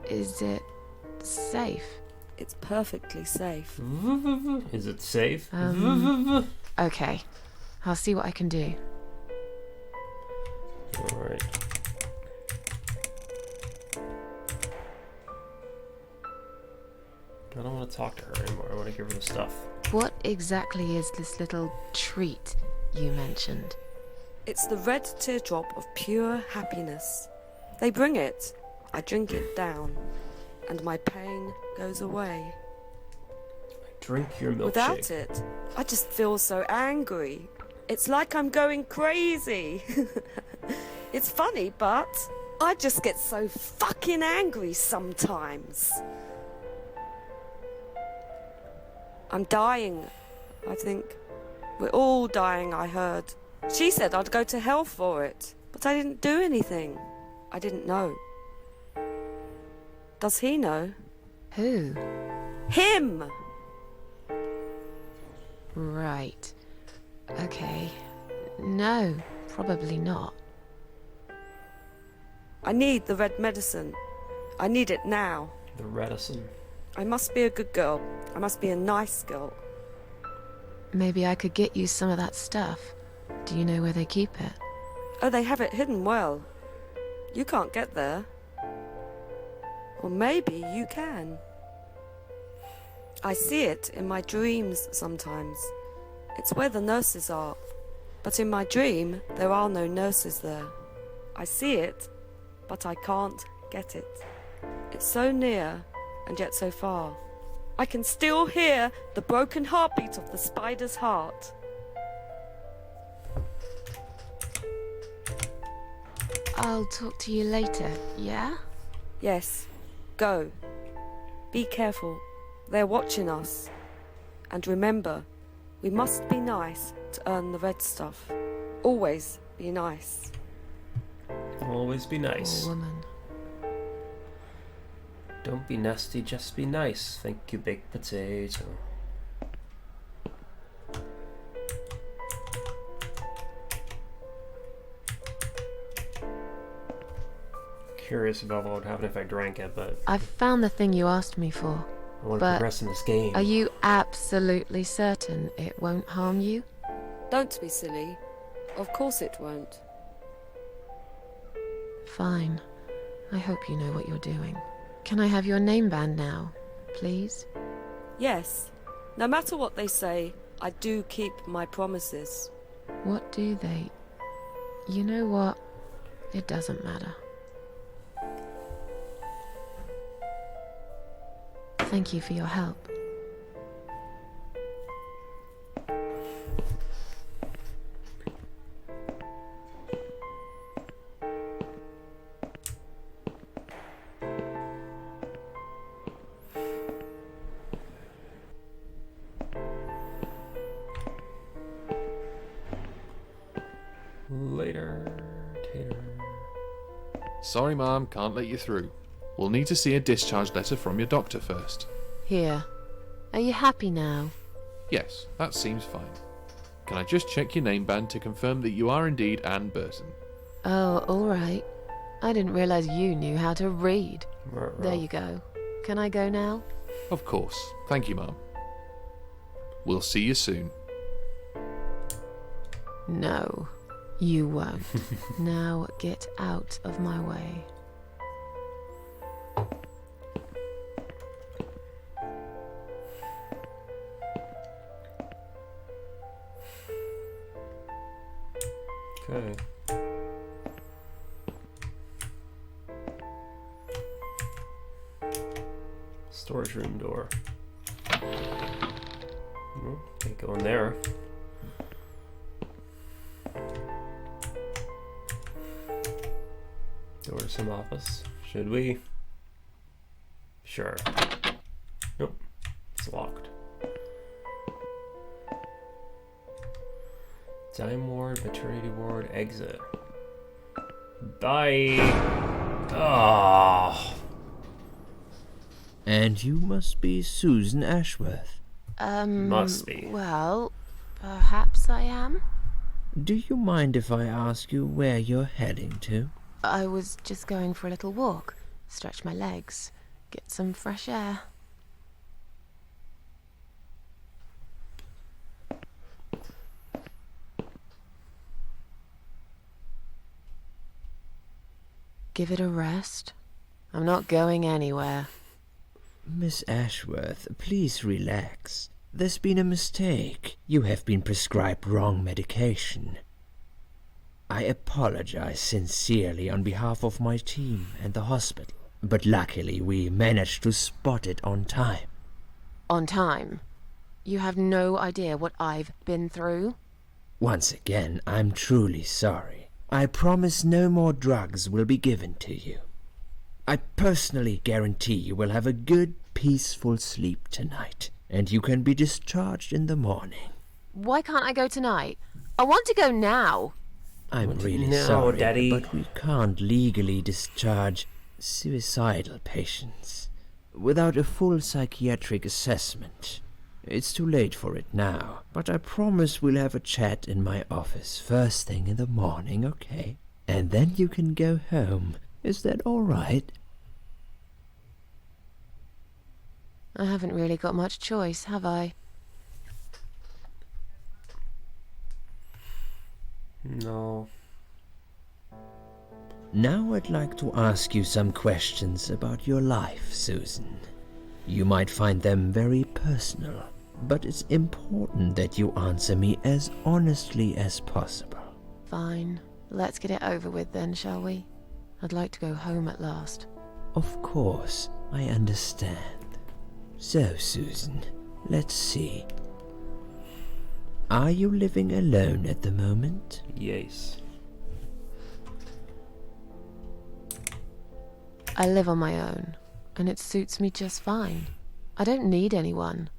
Is it safe?
It's perfectly safe.
Is it safe?
Okay. I'll see what I can do.
Alright. I don't want to talk to her anymore. I want to give her the stuff.
What exactly is this little treat you mentioned?
It's the red teardrop of pure happiness. They bring it. I drink it down. And my pain goes away.
Drink your milkshake.
Without it, I just feel so angry. It's like I'm going crazy. It's funny, but I just get so fucking angry sometimes. I'm dying, I think. We're all dying, I heard. She said I'd go to hell for it, but I didn't do anything. I didn't know. Does he know?
Who?
Him!
Right. Okay. No, probably not.
I need the red medicine. I need it now.
The reticent.
I must be a good girl. I must be a nice girl.
Maybe I could get you some of that stuff. Do you know where they keep it?
Oh, they have it hidden well. You can't get there. Or maybe you can. I see it in my dreams sometimes. It's where the nurses are. But in my dream, there are no nurses there. I see it, but I can't get it. It's so near, and yet so far. I can still hear the broken heartbeat of the spider's heart.
I'll talk to you later, yeah?
Yes, go. Be careful. They're watching us. And remember, we must be nice to earn the red stuff. Always be nice.
Always be nice.
Poor woman.
Don't be nasty, just be nice. Thank you, baked potato. Curious about what would happen if I drank it, but
I've found the thing you asked me for.
I want to
But
progress in this game.
Are you absolutely certain it won't harm you?
Don't be silly. Of course it won't.
Fine. I hope you know what you're doing. Can I have your name band now, please?
Yes. No matter what they say, I do keep my promises.
What do they? You know what? It doesn't matter. Thank you for your help.
Later, Tater.
Sorry, Mom, can't let you through. We'll need to see a discharge letter from your doctor first.
Here. Are you happy now?
Yes, that seems fine. Can I just check your name band to confirm that you are indeed Anne Burton?
Oh, all right. I didn't realize you knew how to read. There you go. Can I go now?
Of course. Thank you, Mom. We'll see you soon.
No, you won't. Now get out of my way.
Okay. Storage room door. Can't go in there. Door to some office. Should we? Sure. Nope. It's locked. Time ward, maternity ward, exit. Bye. Oh.
And you must be Susan Ashworth.
Must be.
Well, perhaps I am.
Do you mind if I ask you where you're heading to?
I was just going for a little walk, stretch my legs, get some fresh air. Give it a rest. I'm not going anywhere.
Miss Ashworth, please relax. There's been a mistake. You have been prescribed wrong medication. I apologize sincerely on behalf of my team and the hospital, but luckily we managed to spot it on time.
On time? You have no idea what I've been through?
Once again, I'm truly sorry. I promise no more drugs will be given to you. I personally guarantee you will have a good, peaceful sleep tonight, and you can be discharged in the morning.
Why can't I go tonight? I want to go now.
I'm really
No,
sorry,
Daddy.
but we can't legally discharge suicidal patients without a full psychiatric assessment. It's too late for it now, but I promise we'll have a chat in my office first thing in the morning, okay? And then you can go home. Is that all right?
I haven't really got much choice, have I?
No.
Now I'd like to ask you some questions about your life, Susan. You might find them very personal, but it's important that you answer me as honestly as possible.
Fine. Let's get it over with then, shall we? I'd like to go home at last.
Of course, I understand. So, Susan, let's see. Are you living alone at the moment?
Yes.
I live on my own, and it suits me just fine. I don't need anyone.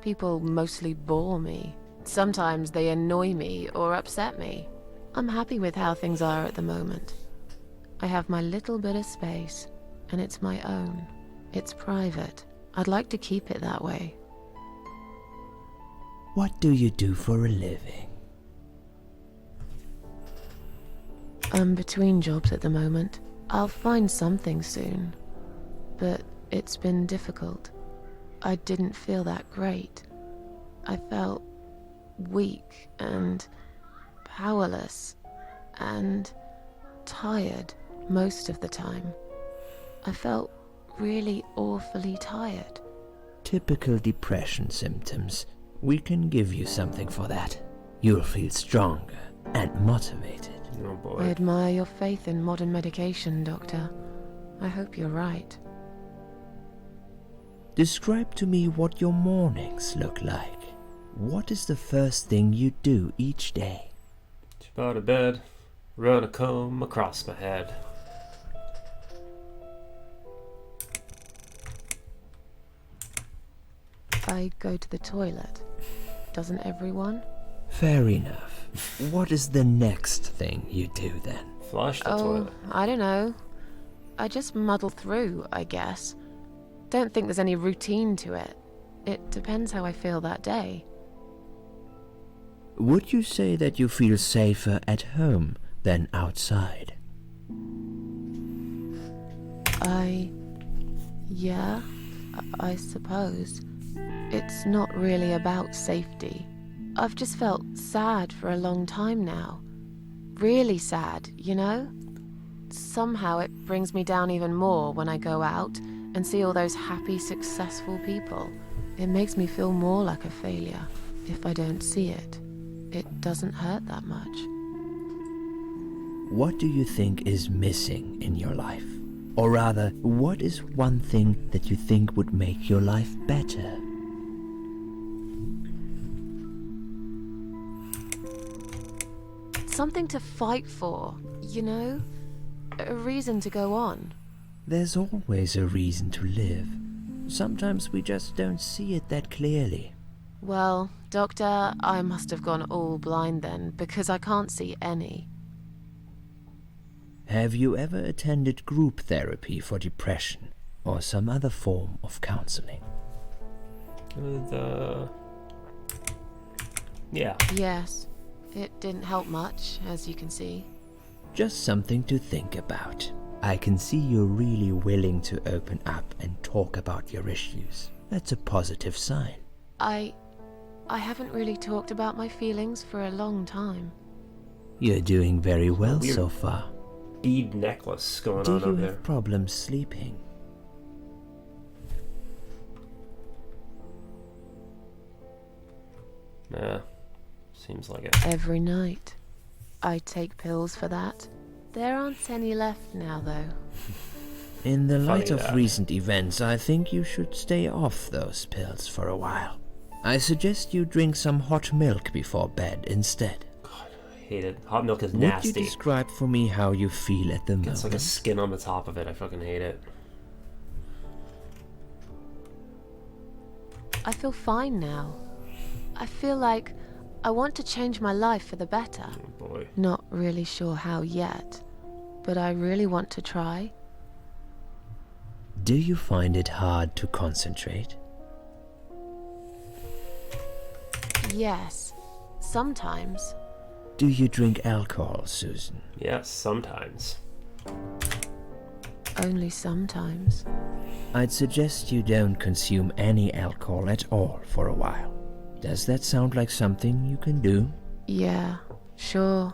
People mostly bore me. Sometimes they annoy me or upset me. I'm happy with how things are at the moment. I have my little bit of space, and it's my own. It's private. I'd like to keep it that way.
What do you do for a living?
I'm between jobs at the moment. I'll find something soon. But it's been difficult. I didn't feel that great. I felt weak and powerless and tired most of the time. I felt really awfully tired.
Typical depression symptoms. We can give you something for that. You'll feel stronger and motivated.
Oh boy.
I admire your faith in modern medication, Doctor. I hope you're right.
Describe to me what your mornings look like. What is the first thing you do each day?
Jump out of bed, run a comb across my head.
I go to the toilet. Doesn't everyone?
Fair enough. What is the next thing you do then?
Flush the toilet.
I don't know. I just muddle through, I guess. Don't think there's any routine to it. It depends how I feel that day.
Would you say that you feel safer at home than outside?
Yeah, I suppose. It's not really about safety. I've just felt sad for a long time now. Really sad, you know? Somehow it brings me down even more when I go out and see all those happy, successful people. It makes me feel more like a failure if I don't see it. It doesn't hurt that much.
What do you think is missing in your life? Or rather, what is one thing that you think would make your life better?
Something to fight for, you know? A reason to go on.
There's always a reason to live. Sometimes we just don't see it that clearly.
Well, Doctor, I must have gone all blind then, because I can't see any.
Have you ever attended group therapy for depression or some other form of counseling?
Yeah.
Yes. It didn't help much, as you can see.
Just something to think about. I can see you're really willing to open up and talk about your issues. That's a positive sign.
I haven't really talked about my feelings for a long time.
You're doing very well
Weird
so far.
bead necklace going
Do
on
you
over
have
there.
problems sleeping?
Nah, seems like it.
Every night. I take pills for that. There aren't any left now, though.
In the light
Funny
of
that.
recent events, I think you should stay off those pills for a while. I suggest you drink some hot milk before bed instead.
God, I hate it. Hot milk is
Would you
nasty.
describe for me how you feel at the
It's like a
moment?
skin on the top of it. I fucking hate it.
I feel fine now. I feel like I want to change my life for the better.
Oh boy.
Not really sure how yet, but I really want to try.
Do you find it hard to concentrate?
Yes, sometimes.
Do you drink alcohol, Susan?
Yes, sometimes.
Only sometimes.
I'd suggest you don't consume any alcohol at all for a while. Does that sound like something you can do?
Yeah, sure.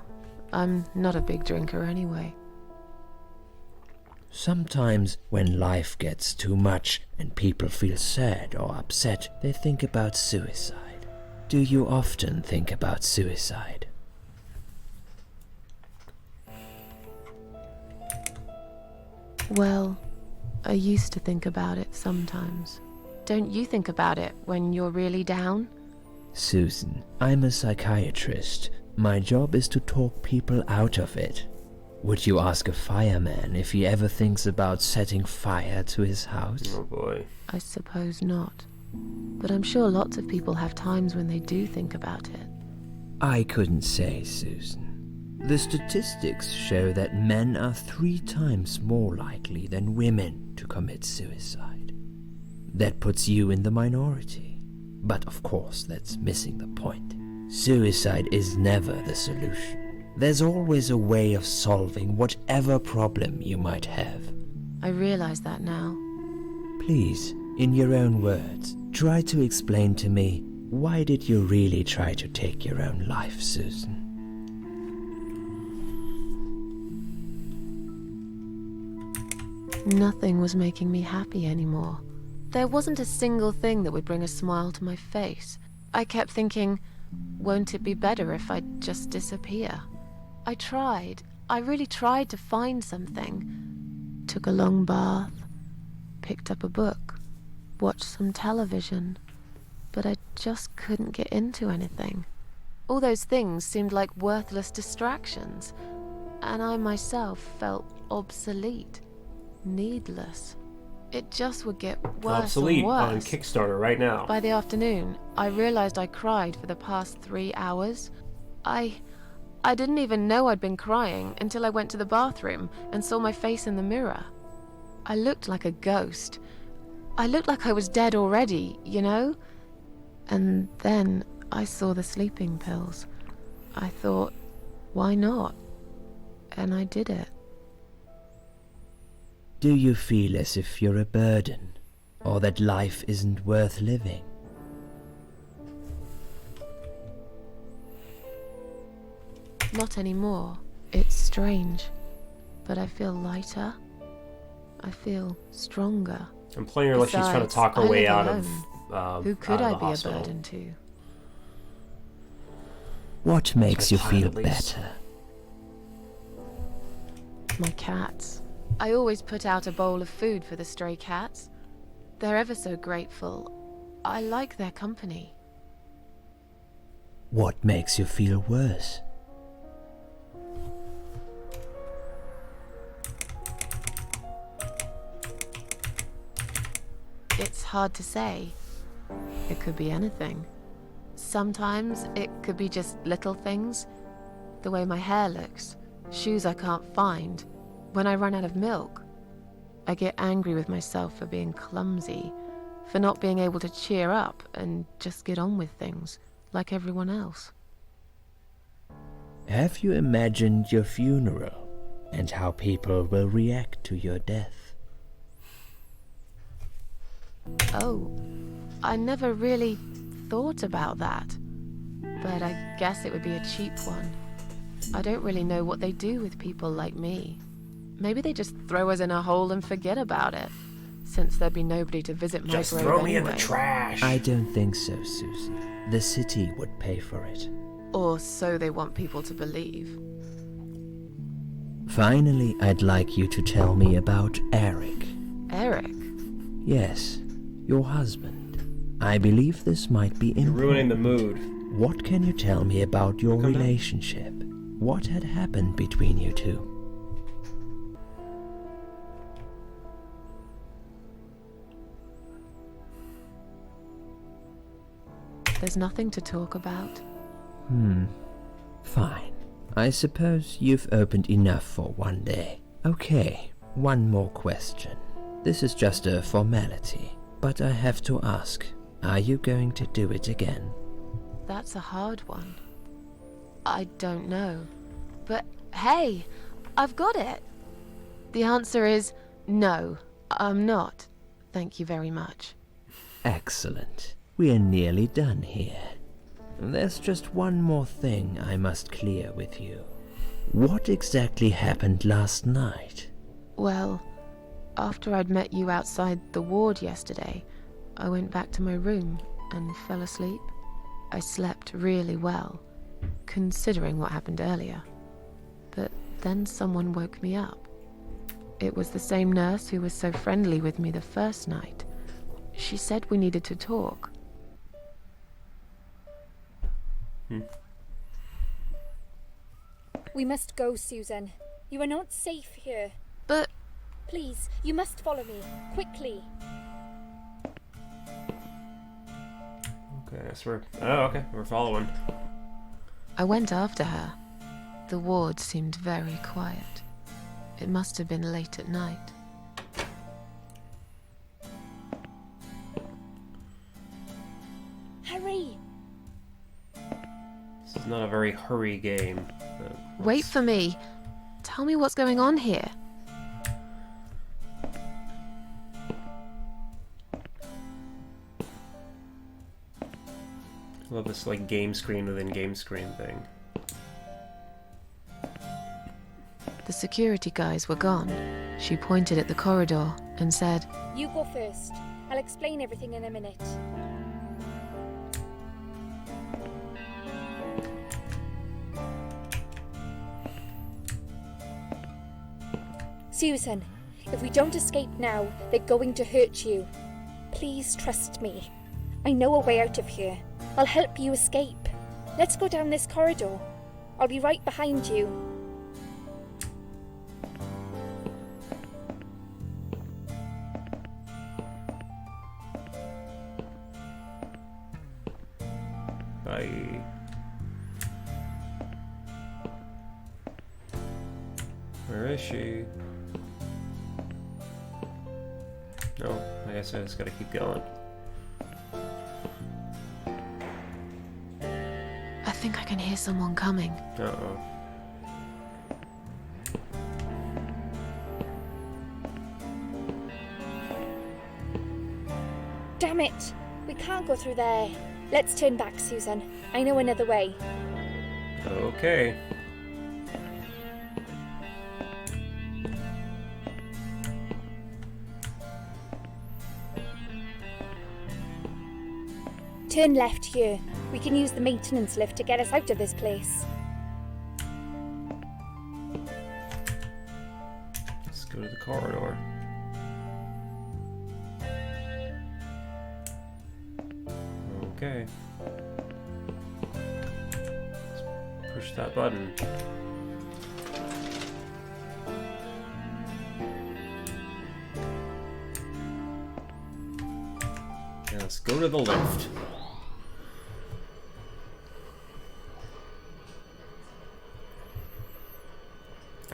I'm not a big drinker anyway.
Sometimes when life gets too much and people feel sad or upset, they think about suicide. Do you often think about suicide?
Well, I used to think about it sometimes. Don't you think about it when you're really down?
Susan, I'm a psychiatrist. My job is to talk people out of it. Would you ask a fireman if he ever thinks about setting fire to his house?
Oh boy.
I suppose not. But I'm sure lots of people have times when they do think about it.
I couldn't say, Susan. The statistics show that men are 3 times more likely than women to commit suicide. That puts you in the minority. But of course, that's missing the point. Suicide is never the solution. There's always a way of solving whatever problem you might have.
I realize that now.
Please, in your own words, try to explain to me, why did you really try to take your own life, Susan?
Nothing was making me happy anymore. There wasn't a single thing that would bring a smile to my face. I kept thinking, won't it be better if I just disappear? I tried. I really tried to find something. Took a long bath, picked up a book, watched some television, but I just couldn't get into anything. All those things seemed like worthless distractions, and I myself felt obsolete, needless. It just would get worse
Obsolete
and worse.
on Kickstarter right now.
By the afternoon, I realized I cried for the past 3 hours. I didn't even know I'd been crying until I went to the bathroom and saw my face in the mirror. I looked like a ghost. I looked like I was dead already, you know? And then I saw the sleeping pills. I thought, why not? And I did it.
Do you feel as if you're a burden, or that life isn't worth living?
Not anymore. It's strange. But I feel lighter. I feel stronger.
I'm playing her like she's trying to talk her
Besides,
way
I
out
live
of
alone. Who could
out
I
of the
be
hospital.
a burden to?
What makes you
At
feel
least.
better?
My cats. I always put out a bowl of food for the stray cats. They're ever so grateful. I like their company.
What makes you feel worse?
It's hard to say. It could be anything. Sometimes it could be just little things. The way my hair looks, shoes I can't find, when I run out of milk. I get angry with myself for being clumsy, for not being able to cheer up and just get on with things, like everyone else.
Have you imagined your funeral and how people will react to your death?
Oh, I never really thought about that. But I guess it would be a cheap one. I don't really know what they do with people like me. Maybe they just throw us in a hole and forget about it, since there'd be nobody to visit my
Just
grave
throw me in
anyway.
the trash.
I don't think so, Susan. The city would pay for it.
Or so they want people to believe.
Finally, I'd like you to tell me about Eric.
Eric?
Yes, your husband. I believe this might be
You're ruining the
important.
mood.
What can you tell me about your
Come down.
relationship? What had happened between you two?
There's nothing to talk about.
Fine. I suppose you've opened enough for one day. Okay, one more question. This is just a formality, but I have to ask, are you going to do it again?
That's a hard one. I don't know. But hey, I've got it. The answer is no, I'm not. Thank you very much.
Excellent. We're nearly done here. There's just one more thing I must clear with you. What exactly happened last night?
Well, after I'd met you outside the ward yesterday, I went back to my room and fell asleep. I slept really well, considering what happened earlier. But then someone woke me up. It was the same nurse who was so friendly with me the first night. She said we needed to talk.
We must go, Susan. You are not safe here.
But
Please, you must follow me. Quickly.
Okay, so we're following.
I went after her. The ward seemed very quiet. It must have been late at night.
Hurry!
This is not a very hurry game.
Wait for me. Tell me what's going on here.
I love this like game screen within game screen thing.
The security guys were gone. She pointed at the corridor and said,
You go first. I'll explain everything in a minute. Susan, if we don't escape now, they're going to hurt you. Please trust me. I know a way out of here. I'll help you escape. Let's go down this corridor. I'll be right behind you.
Bye. Where is she? No, I guess I just gotta keep going.
I think I can hear someone coming.
Uh-oh.
Damn it! We can't go through there. Let's turn back, Susan. I know another way.
Okay.
Turn left here. We can use the maintenance lift to get us out of this place.
Let's go to the corridor. Okay. Let's push that button. Yeah, let's go to the lift.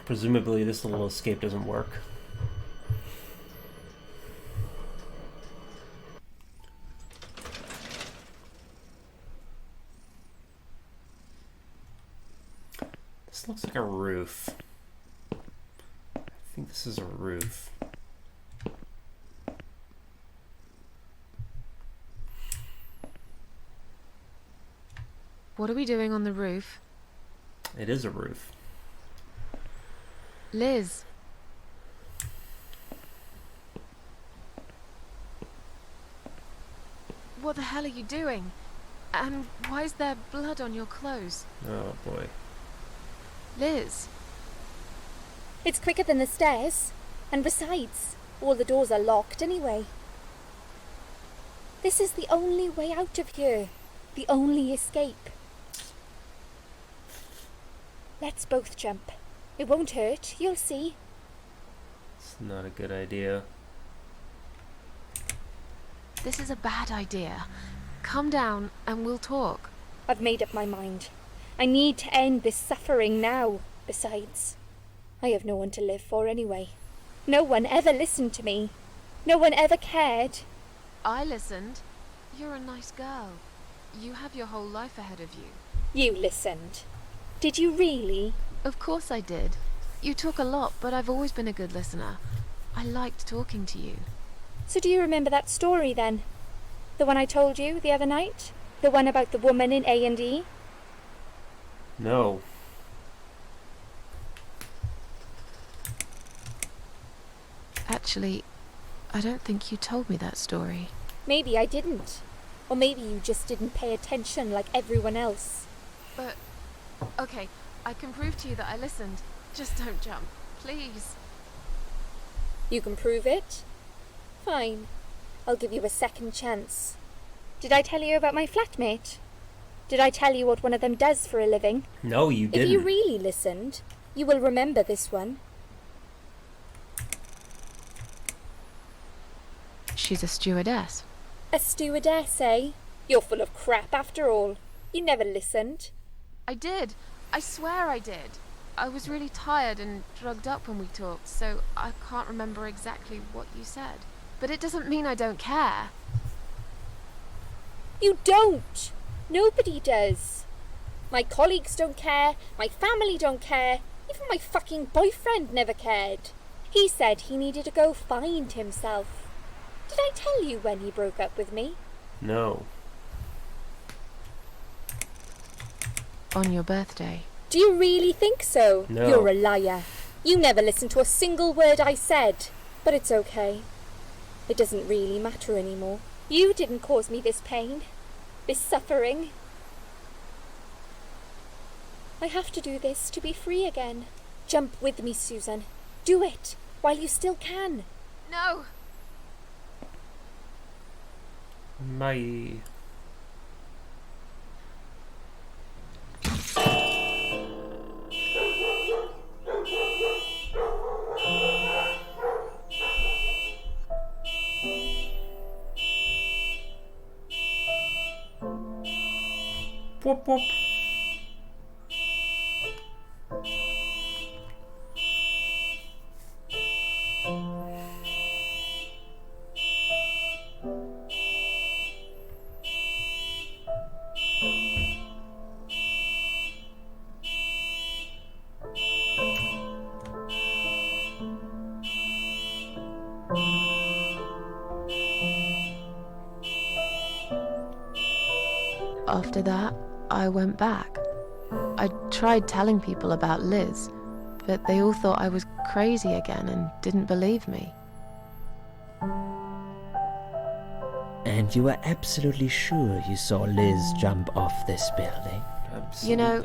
Presumably this little escape doesn't work. This looks like a roof. I think this is a roof.
What are we doing on the roof?
It is a roof.
Liz. What the hell are you doing? And why is there blood on your clothes?
Oh boy.
Liz.
It's quicker than the stairs. And besides, all the doors are locked anyway. This is the only way out of here. The only escape. Let's both jump. It won't hurt, you'll see.
It's not a good idea.
This is a bad idea. Calm down and we'll talk.
I've made up my mind. I need to end this suffering now. Besides, I have no one to live for anyway. No one ever listened to me. No one ever cared.
I listened. You're a nice girl. You have your whole life ahead of you.
You listened. Did you really?
Of course I did. You talk a lot, but I've always been a good listener. I liked talking to you.
So do you remember that story then? The one I told you the other night? The one about the woman in A&E?
No.
Actually, I don't think you told me that story.
Maybe I didn't. Or maybe you just didn't pay attention like everyone else.
But, okay, I can prove to you that I listened. Just don't jump, please.
You can prove it? Fine. I'll give you a second chance. Did I tell you about my flatmate? Did I tell you what one of them does for a living?
No, you didn't.
If you really listened, you will remember this one.
She's a stewardess.
A stewardess, eh? You're full of crap after all. You never listened.
I did. I swear I did. I was really tired and drugged up when we talked, so I can't remember exactly what you said. But it doesn't mean I don't care.
You don't! Nobody does. My colleagues don't care, my family don't care, even my fucking boyfriend never cared. He said he needed to go find himself. Did I tell you when he broke up with me?
No.
On your birthday.
Do you really think so?
No.
You're a liar. You never listened to a single word I said. But it's okay. It doesn't really matter anymore. You didn't cause me this pain, this suffering. I have to do this to be free again. Jump with me, Susan. Do it, while you still can.
No!
My... Whoop whoop.
After that, I went back. I tried telling people about Liz, but they all thought I was crazy again and didn't believe me.
And you were absolutely sure you saw Liz jump off this building?
Absolutely.
You know,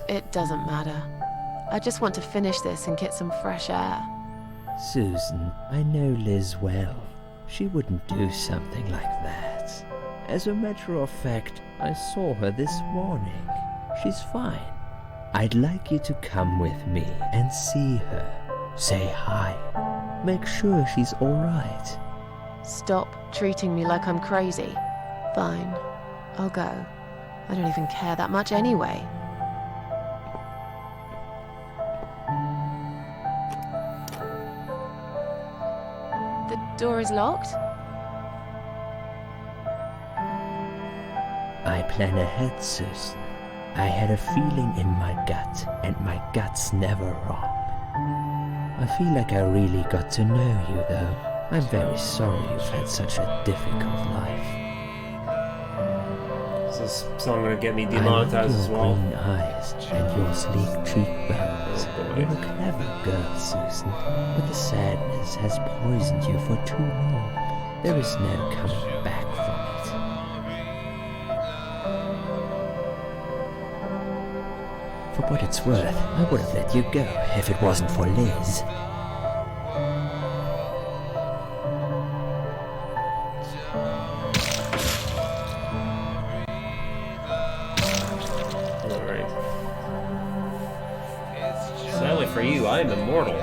it doesn't matter. I just want to finish this and get some fresh air.
Susan, I know Liz well. She wouldn't do something like that. As a matter of fact, I saw her this morning. She's fine. I'd like you to come with me and see her. Say hi. Make sure she's all right.
Stop treating me like I'm crazy. Fine, I'll go. I don't even care that much anyway. The door is locked?
I plan ahead, Susan. I had a feeling in my gut, and my gut's never wrong. I feel like I really got to know you, though. I'm very sorry you've had such a difficult life.
Is this song gonna get me
I
demonetized
like
as
your
well?
green eyes and your sleek cheekbones.
Oh, boy.
You're a clever girl, Susan, but the sadness has poisoned you for too long. There is no coming back from it. For what it's worth, I would have let you go if it wasn't for Liz.
Alright. Sadly for you, I am immortal.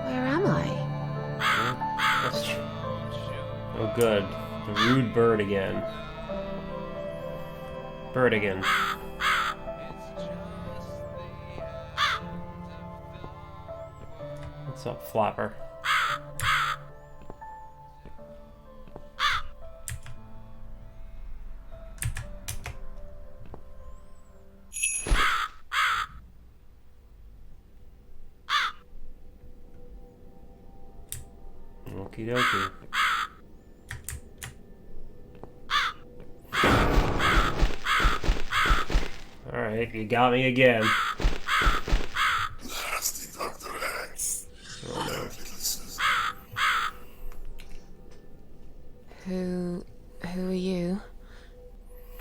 Where am I?
Oh good. The rude bird again. Bird again. What's up, Flapper? Okie dokie. Alright, you got me again.
Nasty Dr. X.
Oh, no.
Who are you?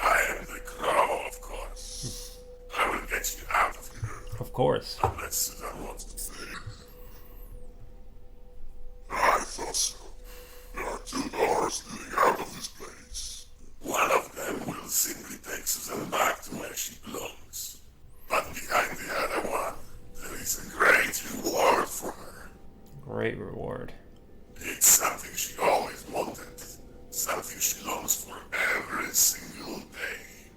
I am the Crow, of course. I will get you out of here.
Of course.
Unless Susan wants to stay. I thought so. There are 2 doors leading out of this place. One of them will simply take Susan back to where she belongs. But behind the other one, there is a great reward for her.
Great reward.
It's something she always wanted. Something she longs for every single day.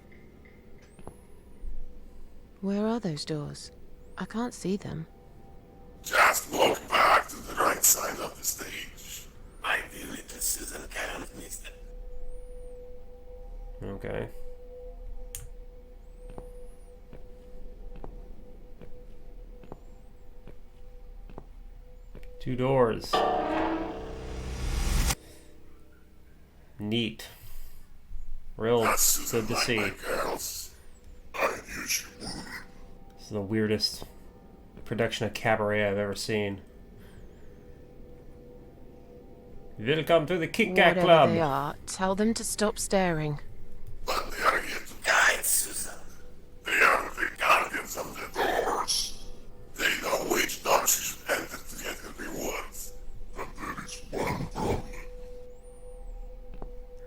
Where are those doors? I can't see them.
Just walk back to the right side of the stage. Ideally, the Susan can't miss them.
Okay. Two doors. Neat. Real good to see.
Girls. I knew she would.
This is the weirdest production of cabaret I've ever seen. Welcome to the Kit Kat
Whatever
Club.
they are, tell them to stop staring.
But they are here to guide Susan. They are the guardians of the doors. They know which door she should enter to get her rewards. But there is one problem.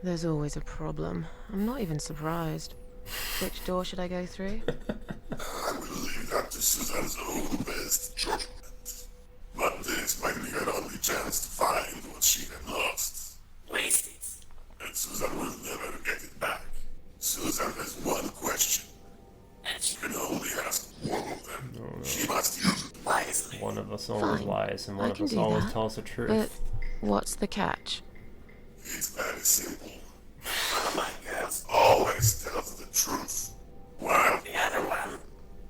There's always a problem. I'm not even surprised. Which door should I go through?
I will leave that to Susan's own best judgment. But this might be her only chance to find what she had lost. Waste it. And Susan will never get it back. Susan has one question. And she can only ask one of them.
Oh, no.
She must use it wisely.
One of us always
Fine.
lies, and
I
one of
can
us
do
always
that.
tells the truth.
But what's the catch?
It's very simple. One of my girls always tells the truth, while the other one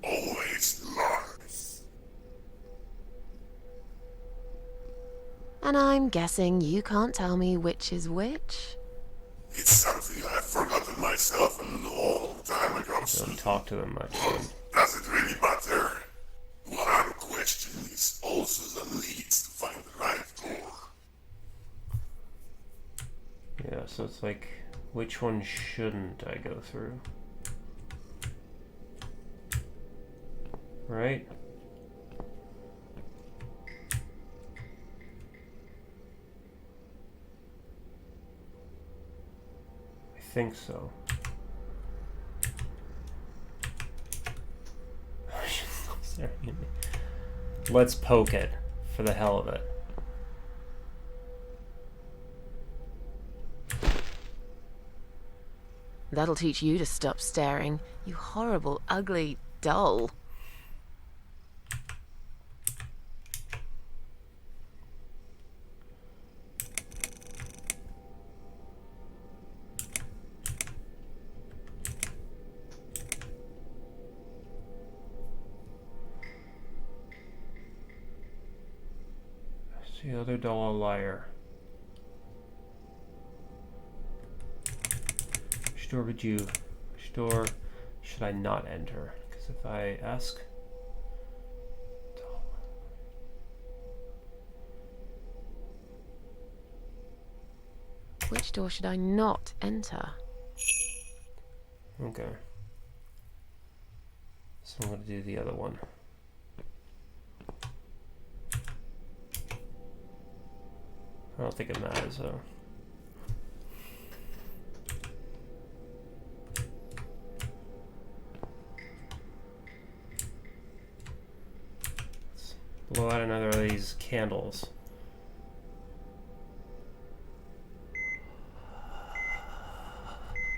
always lies.
And I'm guessing you can't tell me which is which?
It's something I've forgotten myself a long time ago.
Don't talk to them, my friend.
Does it really matter? One question is also the needs to find the right door.
Yeah, so it's like, which one shouldn't I go through? Right? I think so. Staring at me. Let's poke it, for the hell of it.
That'll teach you to stop staring, you horrible, ugly doll.
Is the other doll a liar? Which door would you... Which door should I not enter? Because if I ask...
Which door should I not enter?
Okay. So I'm going to do the other one. I don't think it matters though. Let's blow out another of these candles.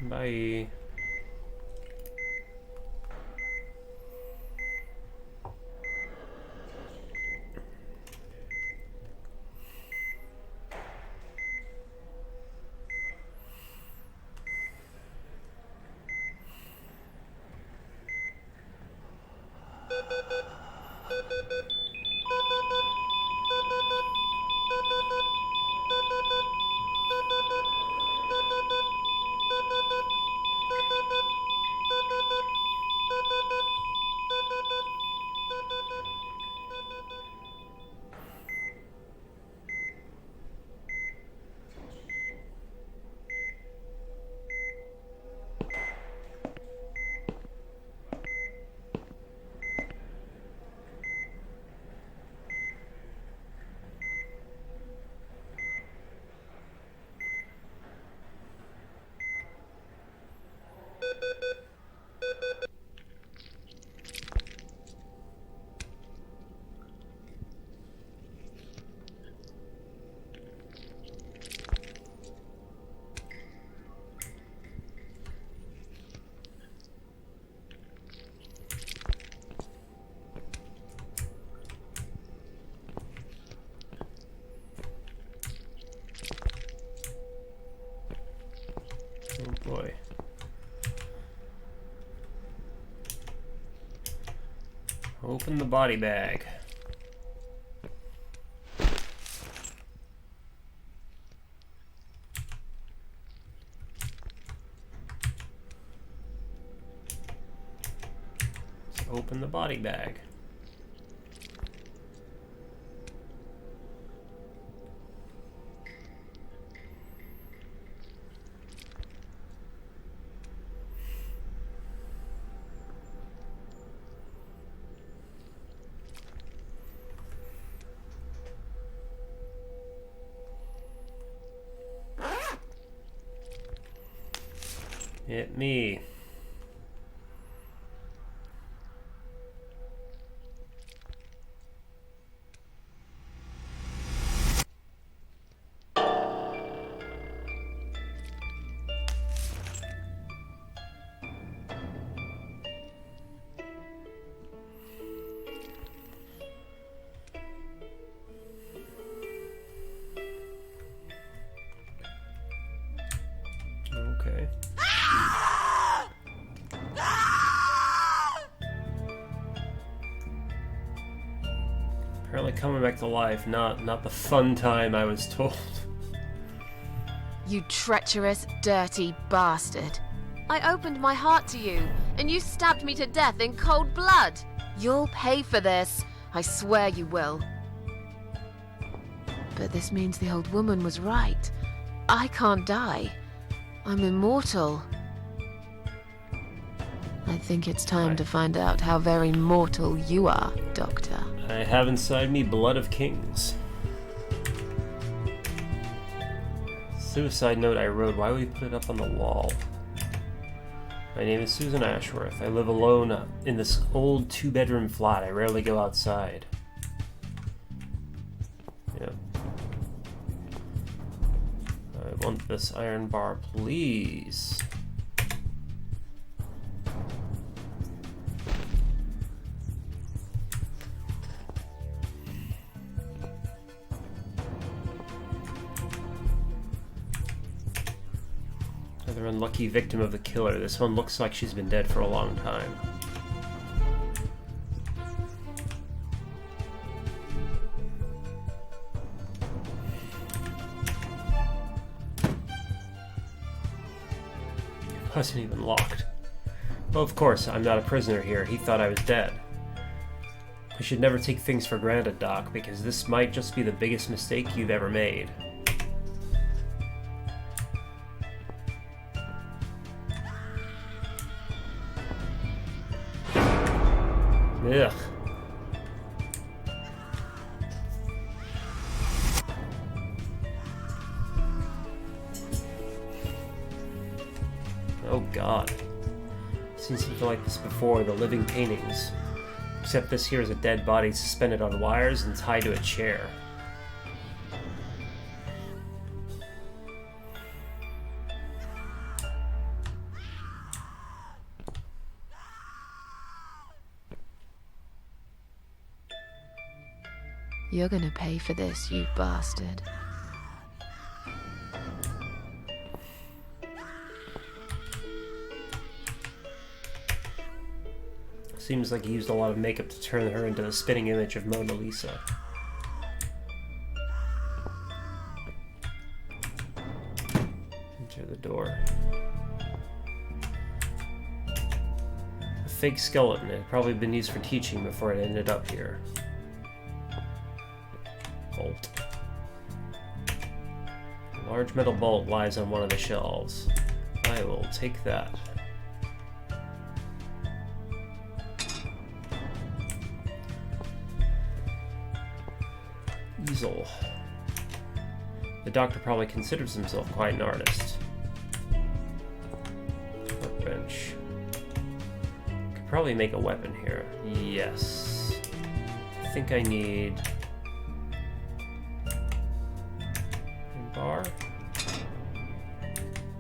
Bye. Open the body bag. Let's open the body bag. Hit me. Okay. Apparently coming back to life, not the fun time I was told.
You treacherous, dirty bastard. I opened my heart to you, and you stabbed me to death in cold blood. You'll pay for this. I swear you will. But this means the old woman was right. I can't die. I'm immortal. I think it's time to find out how very mortal you are, Doctor.
I have inside me blood of kings. Suicide note I wrote. Why would we put it up on the wall? My name is Susan Ashworth. I live alone in this old 2-bedroom flat. I rarely go outside. Yep. I want this iron bar, please. Another unlucky victim of the killer. This one looks like she's been dead for a long time. It wasn't even locked. Well, of course, I'm not a prisoner here. He thought I was dead. We should never take things for granted, Doc, because this might just be the biggest mistake you've ever made. Ugh. Oh God. I've seen something like this before, the living paintings. Except this here is a dead body suspended on wires and tied to a chair.
You're gonna pay for this, you bastard.
Seems like he used a lot of makeup to turn her into a spitting image of Mona Lisa. Enter the door. A fake skeleton. It had probably been used for teaching before it ended up here. Bolt. A large metal bolt lies on one of the shelves. I will take that. Easel. The doctor probably considers himself quite an artist. Workbench. Could probably make a weapon here. Yes. I think I need a bar.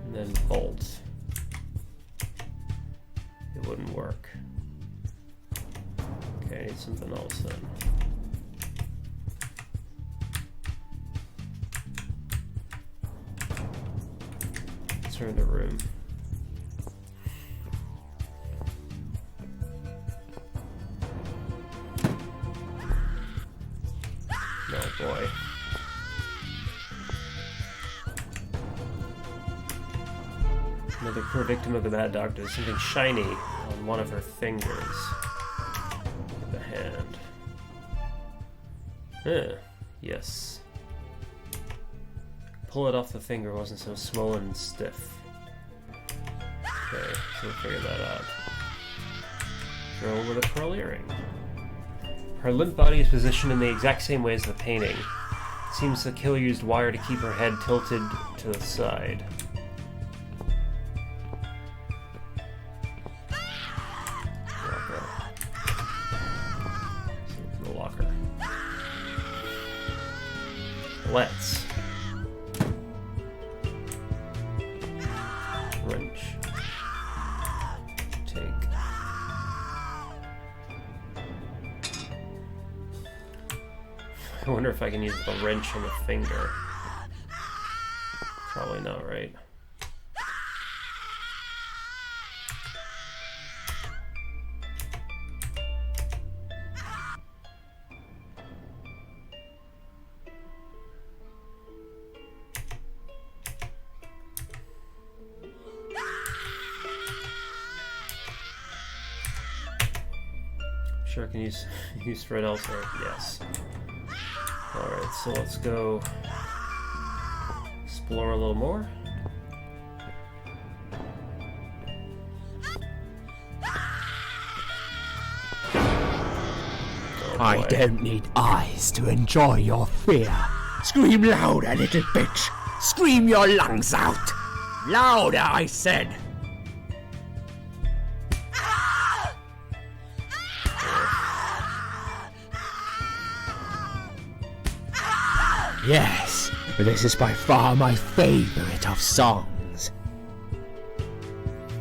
And then bolt. It wouldn't work. Okay, I need something else then. Turn the room. boy. Another poor victim of the Mad Doctor. There's something shiny on one of her fingers. The hand. Yes. Pull it off the finger, wasn't so swollen and stiff. Okay, so we'll figure that out. Girl with a pearl earring. Her limp body is positioned in the exact same way as the painting. It seems the killer used wire to keep her head tilted to the side. The locker. Let's. Wrench. Take. I wonder if I can use the wrench on the finger. Probably not, right? Sure, I can use Fred elsewhere. Yes. Alright, so let's go explore a little more. Oh,
I don't need eyes to enjoy your fear. Scream louder, little bitch. Scream your lungs out. Louder, I said. Yes, this is by far my favorite of songs.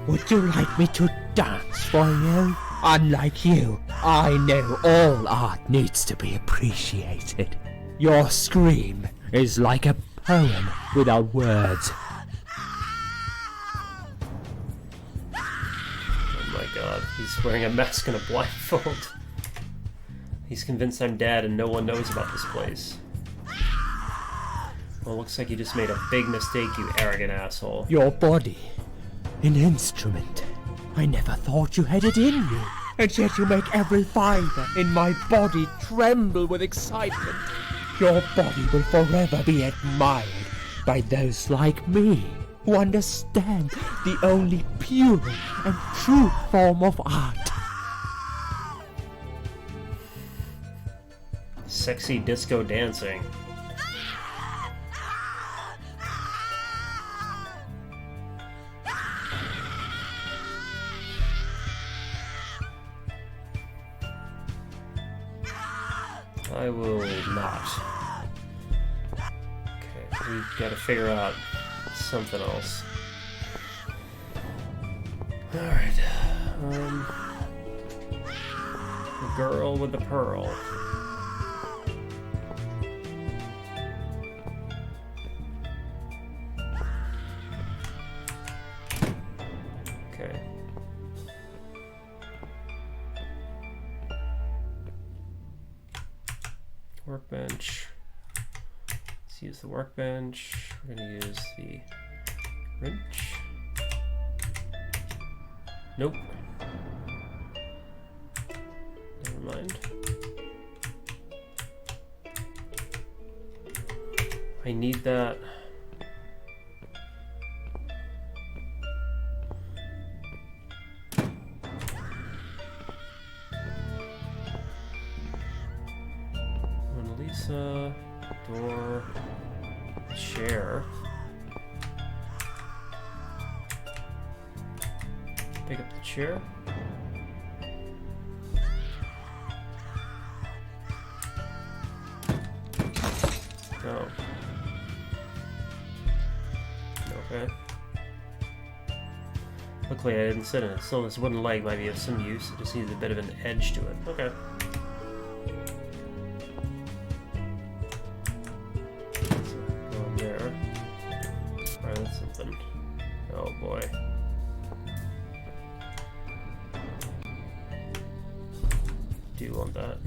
Would you like me to dance for you? Unlike you, I know all art needs to be appreciated. Your scream is like a poem without words.
Oh my god, he's wearing a mask and a blindfold. He's convinced I'm dead and no one knows about this place. Well, looks like you just made a big mistake, you arrogant asshole.
Your body, an instrument. I never thought you had it in you, and yet you make every fiber in my body tremble with excitement. Your body will forever be admired by those like me, who understand the only pure and true form of art.
Sexy disco dancing. I will not. Okay, we gotta figure out something else. Alright. The girl with the pearl. Okay. Workbench. Let's use the workbench. We're gonna use the wrench. Nope. Never mind. I need that. Door, chair. Pick up the chair. Oh. Okay. Luckily I didn't sit in it. Still, this wooden leg might be of some use. It just needs a bit of an edge to it. Okay. Oh boy. Do you want that?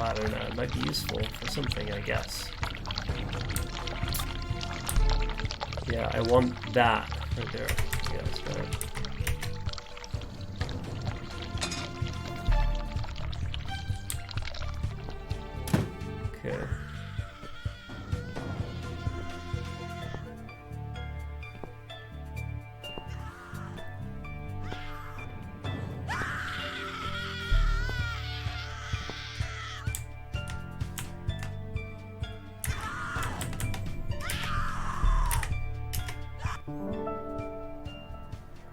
ladder now. It might be useful for something, I guess. Yeah, I want that right there. Yeah, that's better. Okay.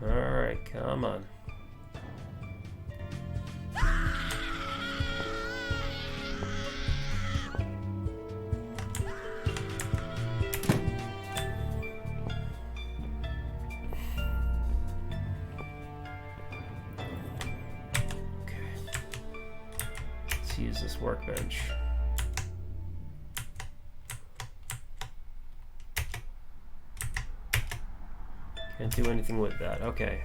Alright, come on. Let's use this workbench. Can't do anything with that. Okay.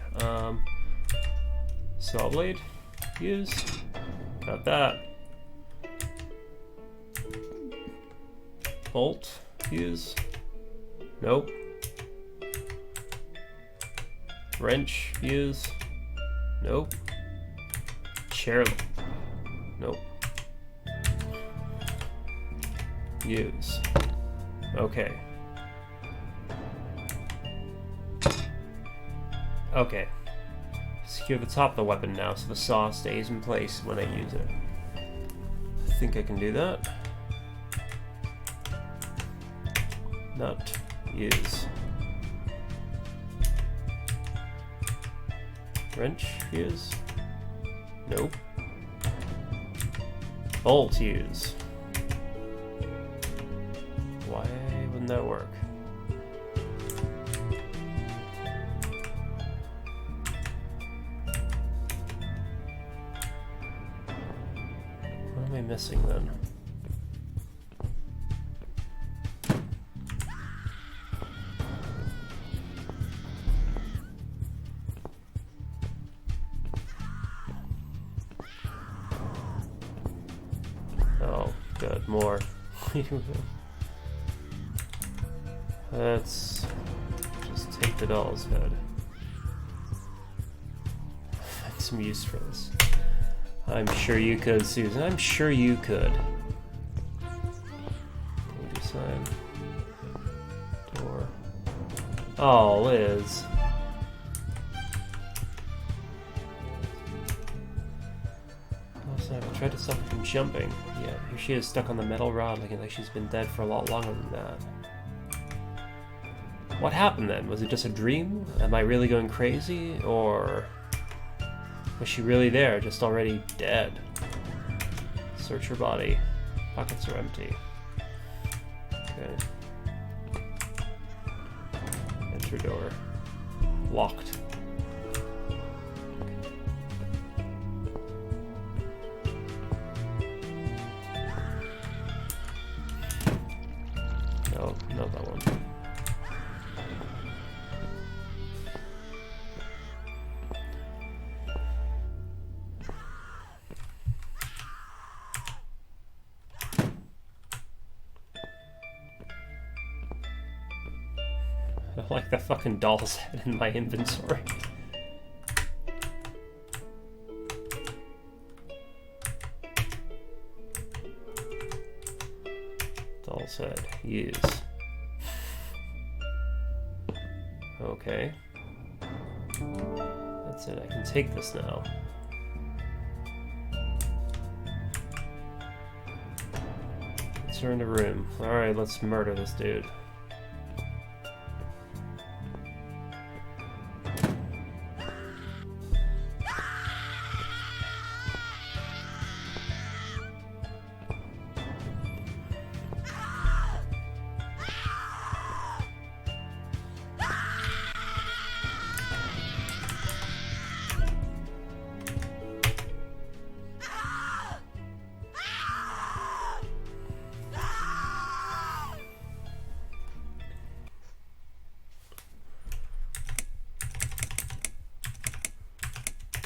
Saw blade. Use. Got that. Bolt. Use. Nope. Wrench. Use. Nope. Chair. Nope. Use. Okay. Okay. Secure the top of the weapon now so the saw stays in place when I use it. I think I can do that. Nut. Use. Wrench. Use. Nope. Bolt. Use. Why wouldn't that work? What am I missing then? Oh, good, more. Let's just take the doll's head. Find some use for this. I'm sure you could, Susan. I'm sure you could. Sign. Door. Oh, Liz. Also, I tried to stop her from jumping. Yeah, here she is stuck on the metal rod, looking like she's been dead for a lot longer than that. What happened then? Was it just a dream? Am I really going crazy? Or was she really there, just already dead? Search her body. Pockets are empty. Okay. Enter door. Locked. No, not that one. I like that fucking doll's head in my inventory. Doll's head. Use. Okay. That's it. I can take this now. Let's turn the room. Alright, let's murder this dude.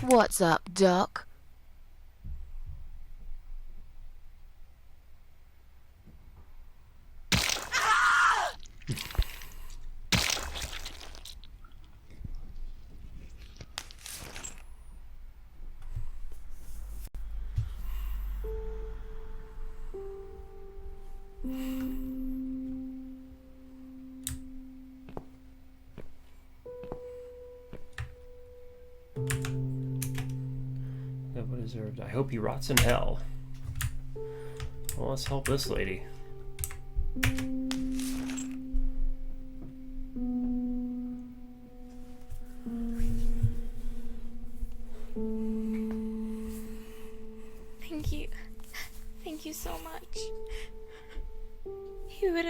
What's up, Doc?
What deserved? I hope he rots in hell. Well, let's help this lady.
Thank you. Thank you so much. He would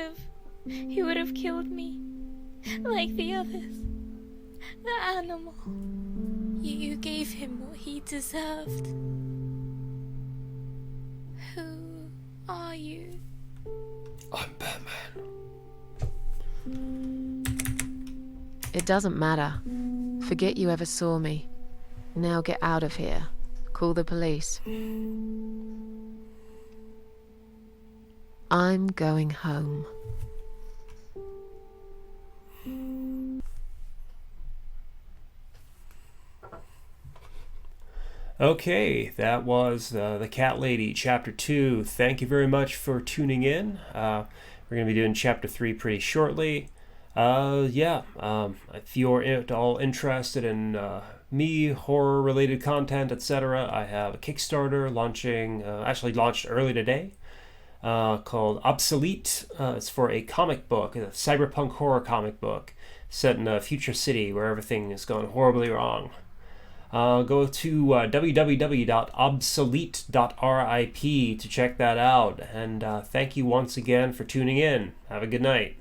have killed me. Like the others. The animal. You gave him what he deserved. Who are you?
I'm Batman.
It doesn't matter. Forget you ever saw me. Now get out of here. Call the police. I'm going home.
Okay, that was The Cat Lady, Chapter 2. Thank you very much for tuning in. We're going to be doing Chapter 3 pretty shortly. If you're at all interested in me, horror-related content, etc., I have a Kickstarter launching, actually launched early today, called Obsolete. It's for a comic book, a cyberpunk horror comic book, set in a future city where everything has gone horribly wrong. Go to www.obsolete.rip to check that out. And thank you once again for tuning in. Have a good night.